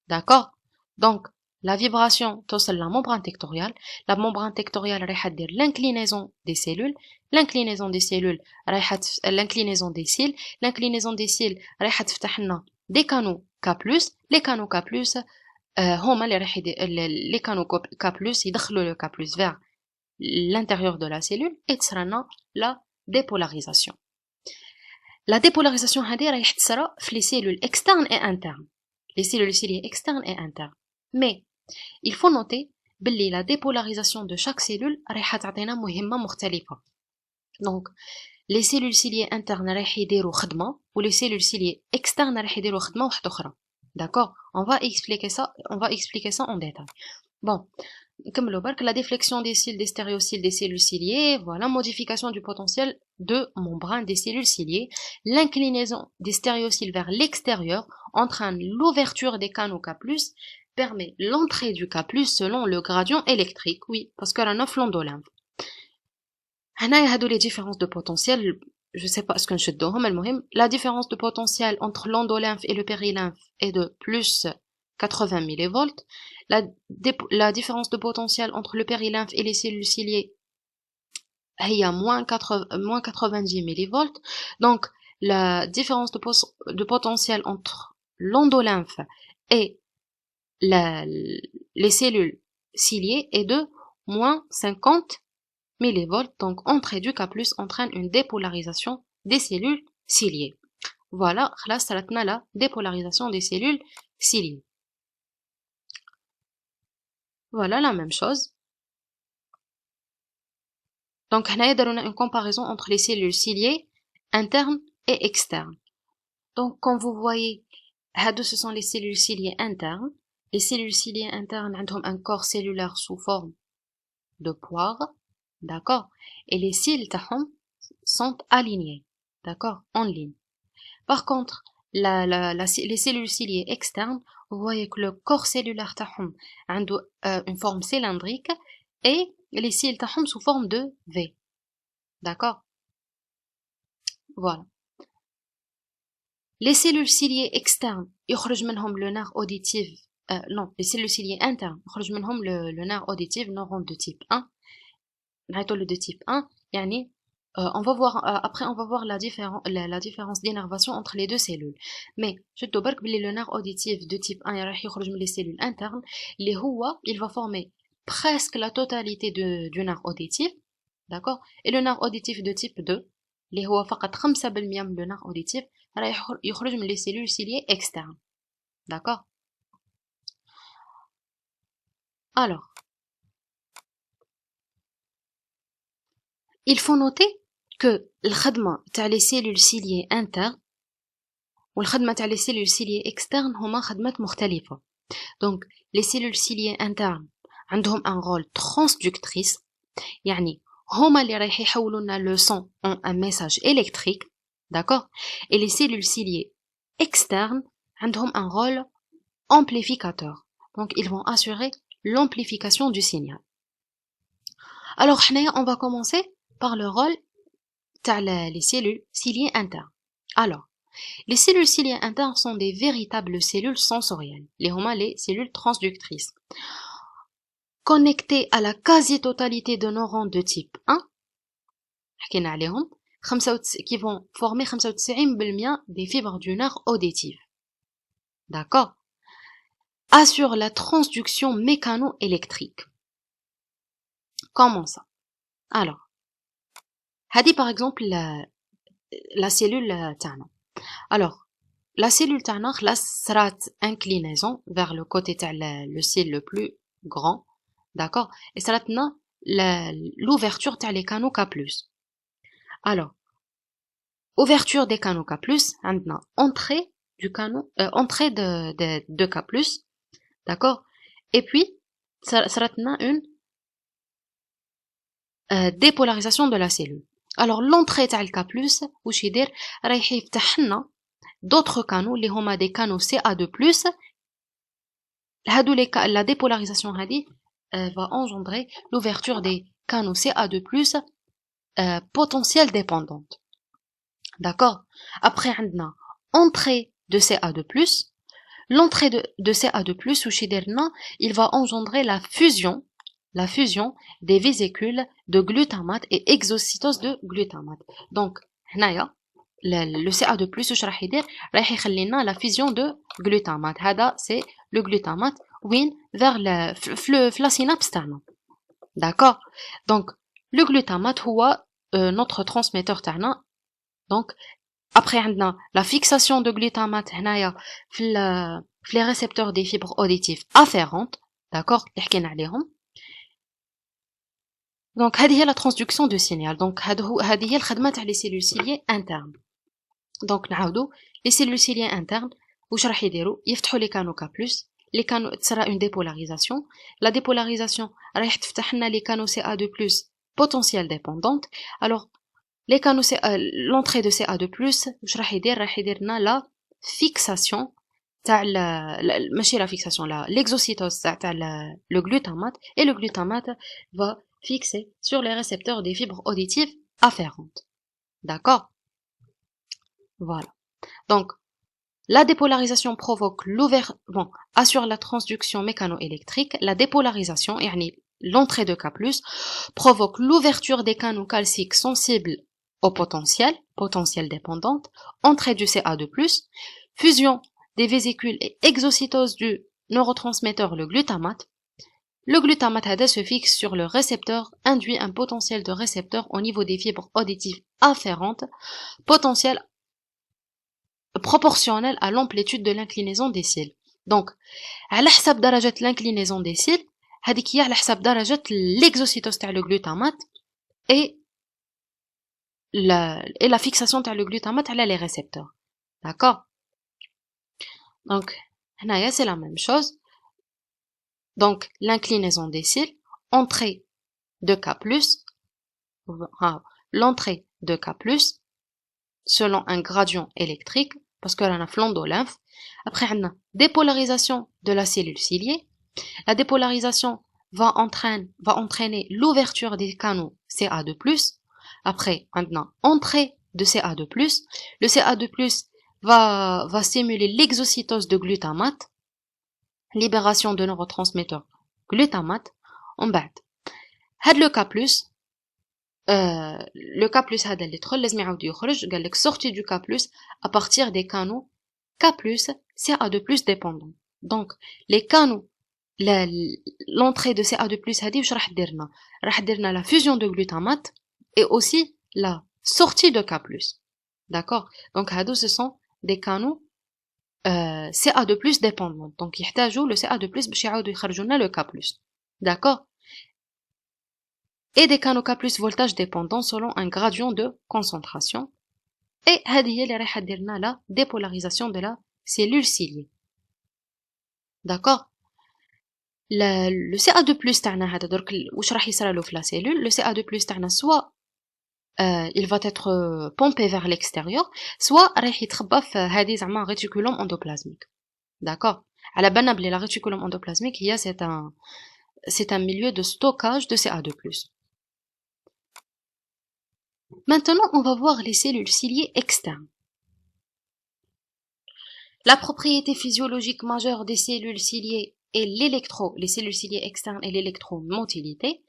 [SPEAKER 1] D'accord. Donc la vibration توصل la membrane tectoriale. La membrane tectoriale راح دير l'inclinaison des cellules. L'inclinaison des cellules l'inclinaison des cils. L'inclinaison des cils راح تفتح لنا des canaux K+. Les canaux K+, هما اللي راح les canaux K+ يدخلوا le K+ vers l'intérieur de la cellule et تصرى لنا la dépolarisation. La dépolarisation هذه راح تصرى في les cellules externes et internes. Les cellules ciliées externes et internes. Mais il faut noter باللي la dépolarisation de chaque cellule راح تعطينا مهمة مختلفة. Donc les cellules ciliées internes رايح يديروا خدمة و les cellules ciliées externes رايح يديروا خدمة واحدة أخرى. D'accord? On va expliquer ça en détail. Bon, comme le barque, la déflexion des cils, des stéréocils, des cellules ciliées, voilà, modification du potentiel de membrane des cellules ciliées, l'inclinaison des stéréocils vers l'extérieur entraîne l'ouverture des canaux K+, permet l'entrée du K+, selon le gradient électrique, oui, parce que la l'endolymphe. هنايا هادو les différences de potentiel, je sais pas ce que نشدوهم, المهم, la différence de potentiel entre l'endolymphe et le périlymphe est de plus 80 mV. La différence de potentiel entre le périlymphe et les cellules ciliées est moins 90 mV. Donc, la différence de potentiel entre l'endolymphe et les cellules ciliées est de moins 50 mV. Donc, entrée du K+ entraîne une dépolarisation des cellules ciliées. Voilà, là, ça la dépolarisation des cellules ciliées. Voilà la même chose. Donc, on a une comparaison entre les cellules ciliées internes et externes. Donc, comme vous voyez, ce sont les cellules ciliées internes. Les cellules ciliées internes ont un corps cellulaire sous forme de poire, d'accord? Et les cils sont alignés, d'accord? En ligne. Par contre, les cellules ciliées externes, vous voyez que le corps cellulaire a une forme cylindrique et les cils sous forme de V. D'accord? Voilà. Les cellules ciliées externes, يخرج منهم le nerf auditif. Non, les cellules ciliées internes, يخرج منهم le nerf auditif, neuron de type 1. نعيطوا de type 1, يعني on va voir après on va voir la différence d'innervation entre les deux cellules. Mais je te برك بلي le nerf auditif de type 1 راح يخرج من les cellules internes اللي هو il va former presque la totalité du nerf auditif, d'accord? Et le nerf auditif de type 2 اللي هو فقط 5% من le nerf auditif راح يخرج من les cellules ciliées externes. D'accord? Alors, il faut noter que الخدمة تاع les cellules ciliées internes والخدمة تاع les cellules ciliées externes هما خدمات مختلفة. Donc les cellules ciliées internes عندهم un rôle transductrice, يعني هما اللي رايح يحولوا لنا le son en un message électrique, d'accord? Et les cellules ciliées externes عندهم un rôle amplificateur. Donc ils vont assurer l'amplification du signal. Alors on va commencer par le rôle les cellules ciliées internes. Alors, les cellules ciliées internes sont des véritables cellules sensorielles, les cellules transductrices, connectées à la quasi-totalité de neurones de type 1, qui vont former 95% des fibres du nerf auditif. D'accord? Assure la transduction mécano-électrique. Comment ça? Alors, هذه par exemple la cellule تاعنا. Alors, la cellule تاعنا خلاص صرات inclinaison vers le côté تاع le cil le plus grand, d'accord? Et صراتنا l'ouverture تاع les canaux K+. Alors, ouverture des canaux K+, عندنا entrée du canal, entrée de K+, d'accord? Et puis صراتنا une dépolarisation de la cellule. Alors l'entrée تاع الK+, واش يدير رايح يفتح لنا d'autres canaux اللي هما des canaux Ca2+. هادو la dépolarisation هذه va engendrer l'ouverture des canaux Ca2+ potentiel dépendante. D'accord? Après عندنا entrée de Ca2+. L'entrée de Ca2+, واش يدير لنا il va engendrer la fusion des vésicules de glutamate et exocytose de glutamate. Donc, هنايا le CA2+, واش راح يدير راح يخلي لنا la fusion de glutamate. هذا c'est le glutamate وين vers la synapse تاعنا. D'accord? Donc, le glutamate هو notre transmetteur تاعنا. Donc, après عندنا la fixation de glutamate هنايا في les récepteurs des fibres auditives afférentes. D'accord? اللي حكينا عليهم. Donc هذه هي la transduction de signal. Donc هذه هي الخدمة تاع les cellules ciliées internes. Donc نعاودو les cellules ciliées internes واش راح يديروا؟ يفتحوا les canaux K+, les canaux تصرا une dépolarisation. La dépolarisation راح تفتح لنا les canaux CA2+ potentiel dépendante. Alors les canaux l'entrée de CA2+, واش راح يدير؟ راح يدير لنا la fixation تاع ماشي la fixation là l'exocytose تاع le glutamate, et le glutamate va fixer sur les récepteurs des fibres auditives afférentes. D'accord? Voilà. Donc la dépolarisation provoque assure la transduction mécanoélectrique. La dépolarisation, l'entrée de K+, provoque l'ouverture des canaux calciques sensibles au potentiel dépendante, entrée du CA2+, fusion des vésicules et exocytose du neurotransmetteur le glutamate. Le glutamate se fixe sur le récepteur, induit un potentiel de récepteur au niveau des fibres auditives afférentes, potentiel proportionnel à l'amplitude de l'inclinaison des cils. Donc, على حسب درجة l'inclinaison des cils, هذيك هي على حسب درجة l'exocytose تاع le glutamate et la fixation تاع le glutamate على les récepteurs. D'accord? Donc, هنايا c'est la même chose. Donc, l'inclinaison des cils, entrée de K+, l'entrée de K+, selon un gradient électrique, parce que là, on a flandolymphe. Après, on a dépolarisation de la cellule ciliée. La dépolarisation va entraîner l'ouverture des canaux CA2+. Après, maintenant, entrée de CA2+. Le CA2+, va stimuler l'exocytose de glutamate, libération de neurotransmetteurs glutamate. En bas, le K+, le K+ هذا اللي دخل لازم يعاود يخرج. قال لك sortie du K+ à partir des canaux K+ CA2+ dépendant. Donc les canaux l'entrée de CA2+ هذه واش راح دير لنا؟ راح دير لنا la fusion de glutamate et aussi la sortie de K+. D'accord? Donc هادو ce sont des canaux CA2+ dépendant. Donc يحتاجوا le CA2+ باش يعاودوا يخرجوا لنا le K+. D'accord? Et des canaux K+ voltage dépendant selon un gradient de concentration. Et هذه هي اللي راح دير لنا la dépolarisation de la cellule ciliée. D'accord? Le CA2+ تاعنا هذا درك واش راح يصرالو في la cellule. Le CA2+ تاعنا soit il va être pompé vers l'extérieur, soit راح يتخبى في هذه زعما réticulum endoplasmique. D'accord? على بالنا بلي la réticulum endoplasmique هي c'est un milieu de stockage de CA2+. Maintenant, on va voir les cellules ciliées externes. La propriété physiologique majeure des cellules ciliées est les cellules ciliées externes et l'électromotilité.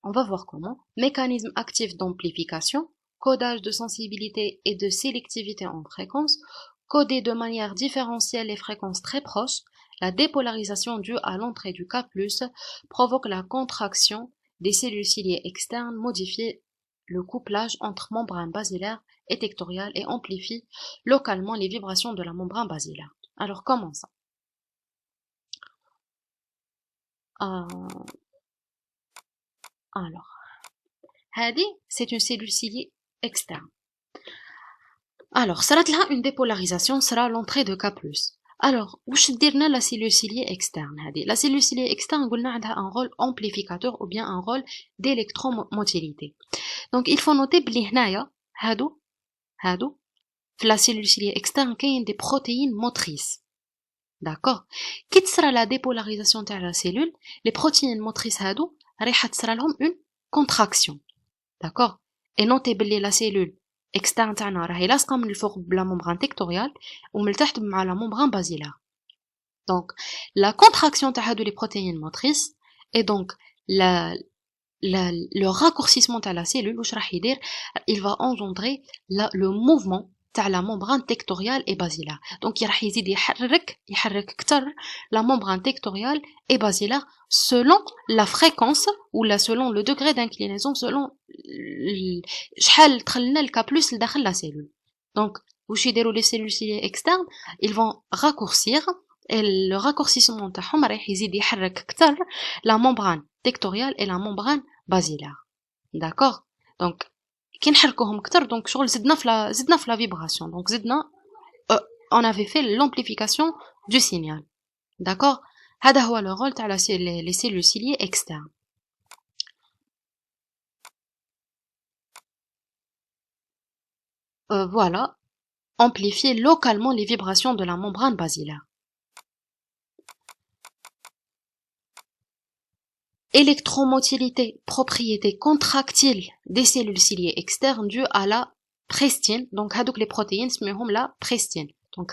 [SPEAKER 1] On va voir comment. Mécanisme actif d'amplification, codage de sensibilité et de sélectivité en fréquence, coder de manière différentielle les fréquences très proches. La dépolarisation due à l'entrée du K+, provoque la contraction des cellules ciliées externes, modifie le couplage entre membrane basilaire et tectoriale et amplifie localement les vibrations de la membrane basilaire. Alors, comment ça? Alors, Hadi, c'est une cellule ciliée externe. Alors, sera une dépolarisation, sera l'entrée de K+. Alors, واش ديرنا la cellule ciliée externe هذه؟ La cellule ciliée externe قلنا عندها un rôle amplificateur ou bien un rôle d'électromotilité. Donc il faut noter بلي هنايا هادو في la cellule ciliée externe كاين des protéines motrices. D'accord? كي تصرا la dépolarisation تاع la cellule, les protéines motrices هادو رايحه تصرا لهم une contraction. D'accord? Et notez بلي la cellule externe تاعنا راهي لاصقه من الفوق بلا membrane tectoriale ومن التحت مع la membrane basilaire. Donc la contraction تاع هادو les protéines motrices et donc le raccourcissement de la cellule, il va engendrer le mouvement de la membrane tectoriale et basilaire. Donc, il va يحرك كتر la membrane tectoriale et basilaire selon la fréquence ou selon le degré d'inclinaison, selon شحال دخلنا le K+ لداخل la cellule. Donc, واش يديروا les cellules ciliées externes, ils vont raccourcir et le raccourcissement تاعهم راح يزيد يحرك كتر la membrane tectoriale et la membrane basilaire. d'accord. Donc كي نحركوهم كتر دونك شغل زدنا في la vibration, donc زدنا on avait fait l'amplification du signal, d'accord. هذا هو le rôle تاع les cellules ciliées externes. Voilà, amplifier localement les vibrations de la membrane basilaire. Électromotilité, propriété contractile des cellules ciliées externes due à la prestine. Donc, les protéines, c'est la prestine. Donc,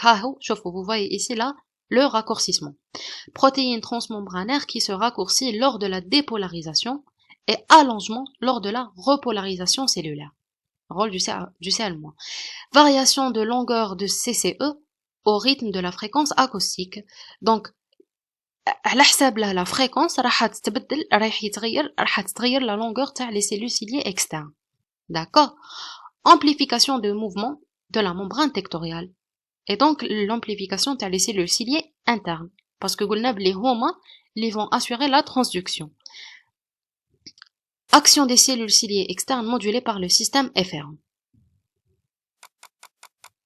[SPEAKER 1] vous voyez ici là le raccourcissement. Protéine transmembranaire qui se raccourcit lors de la dépolarisation et allongement lors de la repolarisation cellulaire. Rôle du CL-. Variation de longueur de CCE au rythme de la fréquence acoustique. Donc, على حساب la fréquence راح تتغير la longueur تاع les cellules ciliées externes, d'accord. Amplification de mouvement de la membrane tectoriale et donc l'amplification تاع les cellules ciliées internes parce que قلنا بلي هما اللي vont assurer la transduction. Action des cellules ciliées externes modulée par le système efférent.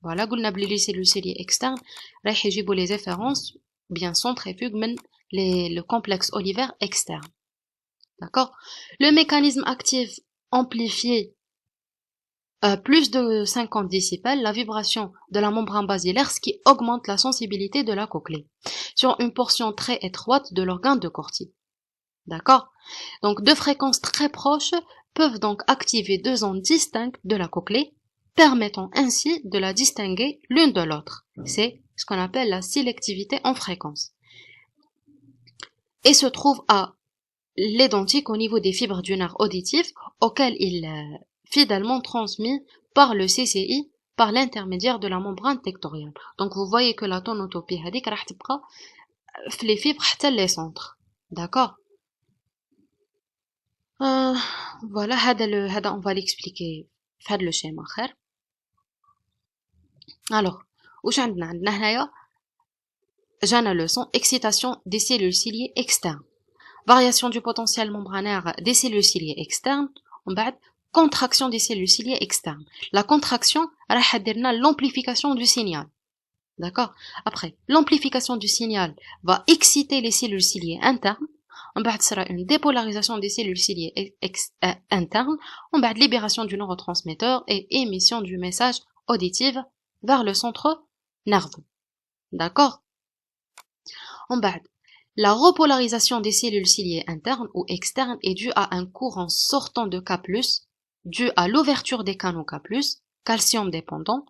[SPEAKER 1] Voilà, قلنا بلي les cellules ciliées externes راح يجيبوا les efférences bien centrifuges من le complexe olivaire externe, d'accord. Le mécanisme actif amplifié plus de 50 décibels la vibration de la membrane basilaire, ce qui augmente la sensibilité de la cochlée sur une portion très étroite de l'organe de Corti, d'accord. Donc deux fréquences très proches peuvent donc activer deux ondes distinctes de la cochlée, permettant ainsi de la distinguer l'une de l'autre. C'est ce qu'on appelle la sélectivité en fréquence. Et se trouve à l'identique au niveau des fibres du nerf auditif auquel il est fidèlement transmis par le CCI par l'intermédiaire de la membrane tectoriale. Donc vous voyez que la tonotopie هذيك راح تبقى في les fibres حتى les centres, d'accord. Voilà, هذا on va l'expliquer في هذا le schéma خير. Alors واش عندنا هنايا جانا leçon excitation des cellules ciliées externes, variation du potentiel membranaire des cellules ciliées externes, on va contraction des cellules ciliées externes. La contraction راح ديرنا l'amplification du signal, d'accord. Après l'amplification du signal va exciter les cellules ciliées internes, on va sera une dépolarisation des cellules ciliées internes, on va libération du neurotransmetteur et émission du message auditif vers le centre nerveux, d'accord. On va la repolarisation des cellules ciliées internes ou externes est due à un courant sortant de K+, dû à l'ouverture des canaux K+, calcium dépendants,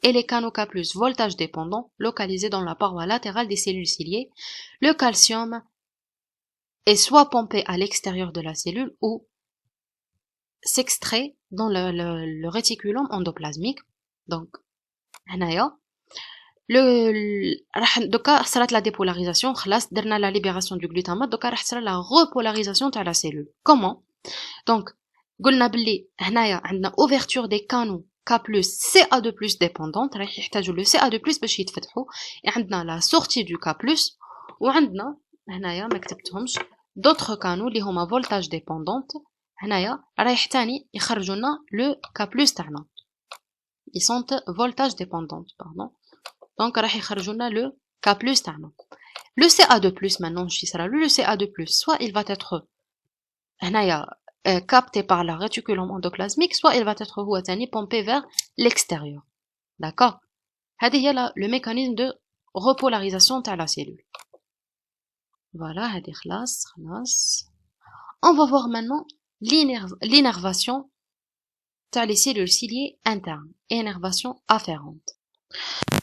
[SPEAKER 1] et les canaux K+, voltage dépendant, localisés dans la paroi latérale des cellules ciliées. Le calcium est soit pompé à l'extérieur de la cellule ou s'extrait dans le réticulum endoplasmique. Donc, راح دوكا صارت لا ديبولاريزاسيون خلاص درنا لا ليبراسيون دو غلوتامات دوكا راح تصرا لا repolarisation تاع لا سيلول. كومون دونك قلنا بلي هنايا عندنا اوفرتور دي كانو K+ CA2+ dépendante راح يحتاجوا لو CA2+ باش يتفتحوا. عندنا لا سورتي دو K+ وعندنا هنايا ما كتبتهمش دوطخ كانو اللي هما فولتاج ديبوندونت. هنايا رايح تاني يخرجوا لنا لو K+ تاعنا ils sont voltage dépendante, pardon. Donc راح يخرجوا لنا le K+ تاعنا. Le CA2+ maintenant je sera le CA2+, soit il va être هنايا capté par la réticulum endoplasmique, soit il va être هو تاني pompé vers l'extérieur, d'accord. هذه هي le mécanisme de repolarisation تاع la cellule. Voilà, هذه خلاص. On va voir maintenant l'innervation تاع les cellules ciliées internes et innervation afférente.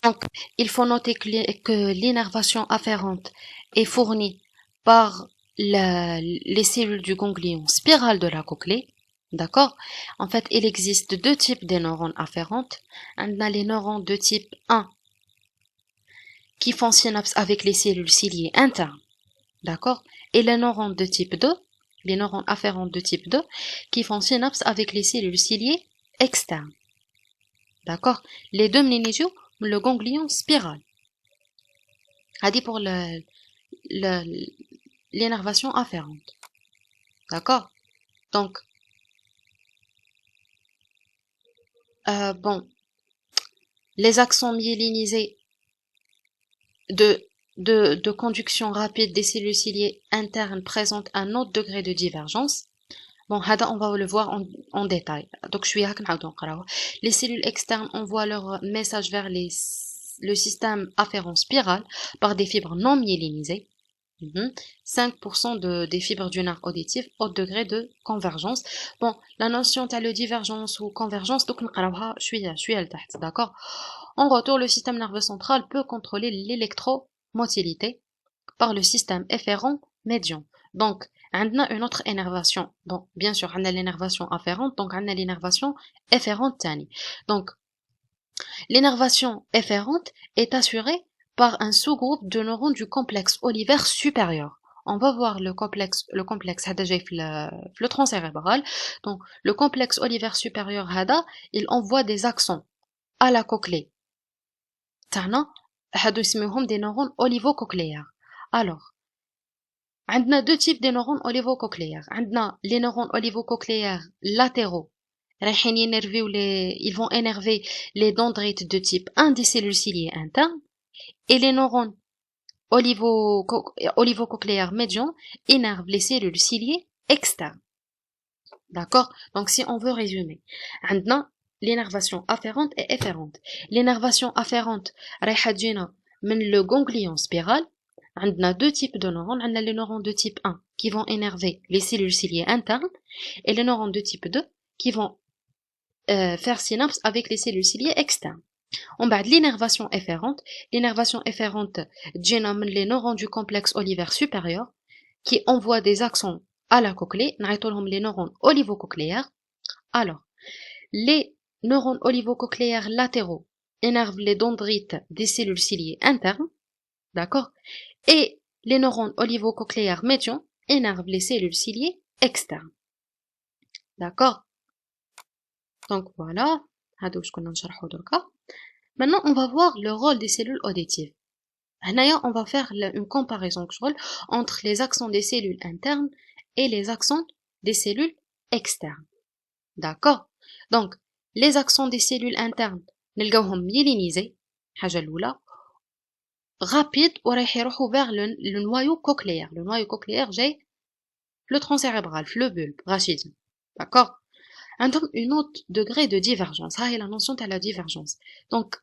[SPEAKER 1] Donc, il faut noter que l'innervation afférente est fournie par les cellules du ganglion spiral de la cochlée, d'accord. En fait, il existe deux types de neurones afférentes. On a les neurones de type 1 qui font synapse avec les cellules ciliées internes, d'accord, et les neurones de type 2, les neurones afférents de type 2 qui font synapse avec les cellules ciliées externes, d'accord. Les deux mnésiaux le ganglion spiral. A dit pour l'énervation afférente. D'accord. Donc, Bon, les accents myélinisés de conduction rapide des cellules ciliées internes présentent un autre degré de divergence. Bon, on va le voir en détail. Donc, les cellules externes envoient leur message vers le système afférent spiral par des fibres non myélinisées. 5% des fibres du nerf auditif au degré de convergence. Bon, la notion de divergence ou convergence, donc je suis d'accord. En retour, le système nerveux central peut contrôler l'électromotilité par le système efférent médian. Donc, on a une autre énervation. Donc, bien sûr, on a l'énervation afférente, donc on a l'énervation efférente tani. Donc, l'énervation efférente est assurée par un sous-groupe de neurones du complexe olivaire supérieur. On va voir le complexe le tronc cérébral. Donc, le complexe olivaire supérieur hada, il envoie des axons à la cochlée. Tana, hado ismihom des neurones olivocochléaires. Alors, on a deux types de neurones olivocochléaires. On a les neurones olivocochléaires latéraux. Ils vont énerver les dendrites de type 1 des cellules ciliées internes. Et les neurones olivocochléaires médians énervent les cellules ciliées externes. D'accord? Donc, si on veut résumer, on a l'énervation afférente et efférente. L'énervation afférente, le ganglion spiral. On a deux types de neurones. On a les neurones de type 1 qui vont énerver les cellules ciliées internes et les neurones de type 2 qui vont faire synapse avec les cellules ciliées externes. On parle de l'énervation efférente. L'énervation efférente, les neurones du complexe olivaire supérieur qui envoient des axons à la cochlée, les neurones olivocochléaires. Alors, les neurones olivocochléaires latéraux énervent les dendrites des cellules ciliées internes, d'accord? Et les neurones olivocochléaires médians énervent les cellules ciliées externes. D'accord? Donc voilà, maintenant on va voir le rôle des cellules auditives. On va faire une comparaison entre les axons des cellules internes et les axons des cellules externes. D'accord? Donc, les axons des cellules internes, نلقاوهم myélinisés, حاجة الأولى, rapide ورايح يروحوا vers le noyau cochléaire. Le noyau cochléaire جاي le tronc cérébral, le bulbe, rachidien. D'accord? عندهم une autre degré de divergence. Ça, c'est la notion de la divergence. Donc,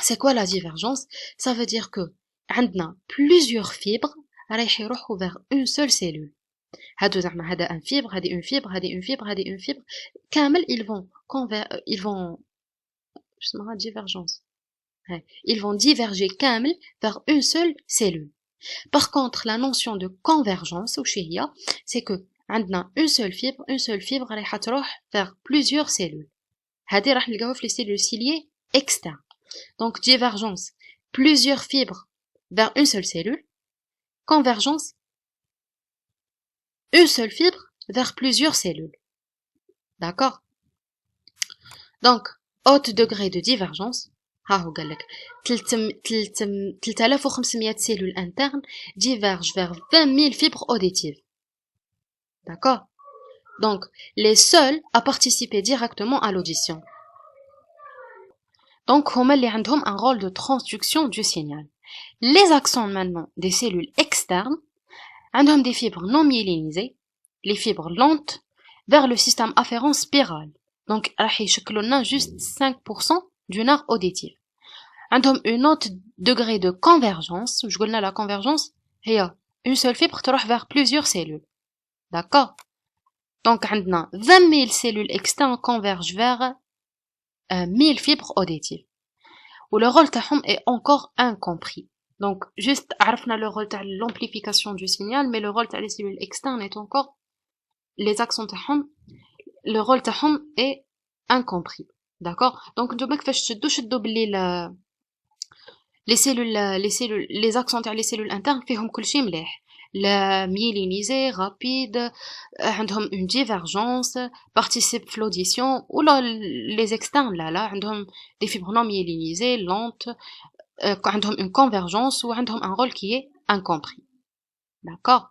[SPEAKER 1] c'est quoi la divergence? Ça veut dire que عندنا plusieurs fibres رايح يروحوا vers une seule cellule. هادو زعما هذا un fibre, هذه une fibre, هذه une fibre, هذه une fibre. كامل ils vont اسمها divergence. Ils vont diverger كامل vers une seule cellule. Par contre, la notion de convergence c'est que عندنا une seule fibre رايحة تروح vers plusieurs cellules. هذه راح نلقاوها في les cellules ciliées externes. Donc divergence, plusieurs fibres vers une seule cellule. Convergence, une seule fibre vers plusieurs cellules. D'accord? Donc, haut degré de divergence, 3500 cellules internes divergent vers 20 000 fibres auditives. D'accord? Donc, les seuls à participer directement à l'audition. Donc, ils ont un rôle de transduction du signal. Les axons maintenant des cellules externes ont des fibres non myélinisées, les fibres lentes, vers le système afférent spiral. Donc, ils ont juste 5% du nerf auditif. Ils ont un autre degré de convergence. Je dis la convergence, c'est une seule fibre qui va vers plusieurs cellules. D'accord? Donc, on a 20 000 cellules externes convergent vers 1000 fibres auditives. Ou le rôle est encore incompris. Donc, juste, on a le rôle de l'amplification du signal, mais le rôle des cellules externes est encore, les accents le rôle est incompris. D'accord? Donc, les accents des cellules internes, فيهم كل شيء مليح. La myélinisée, rapide, عندهم une divergence, participe à l'audition, ou là, les externes, là, عندهم des fibres non myélinisées, lentes, عندهم une convergence, ou عندهم un rôle qui est incompris. D'accord?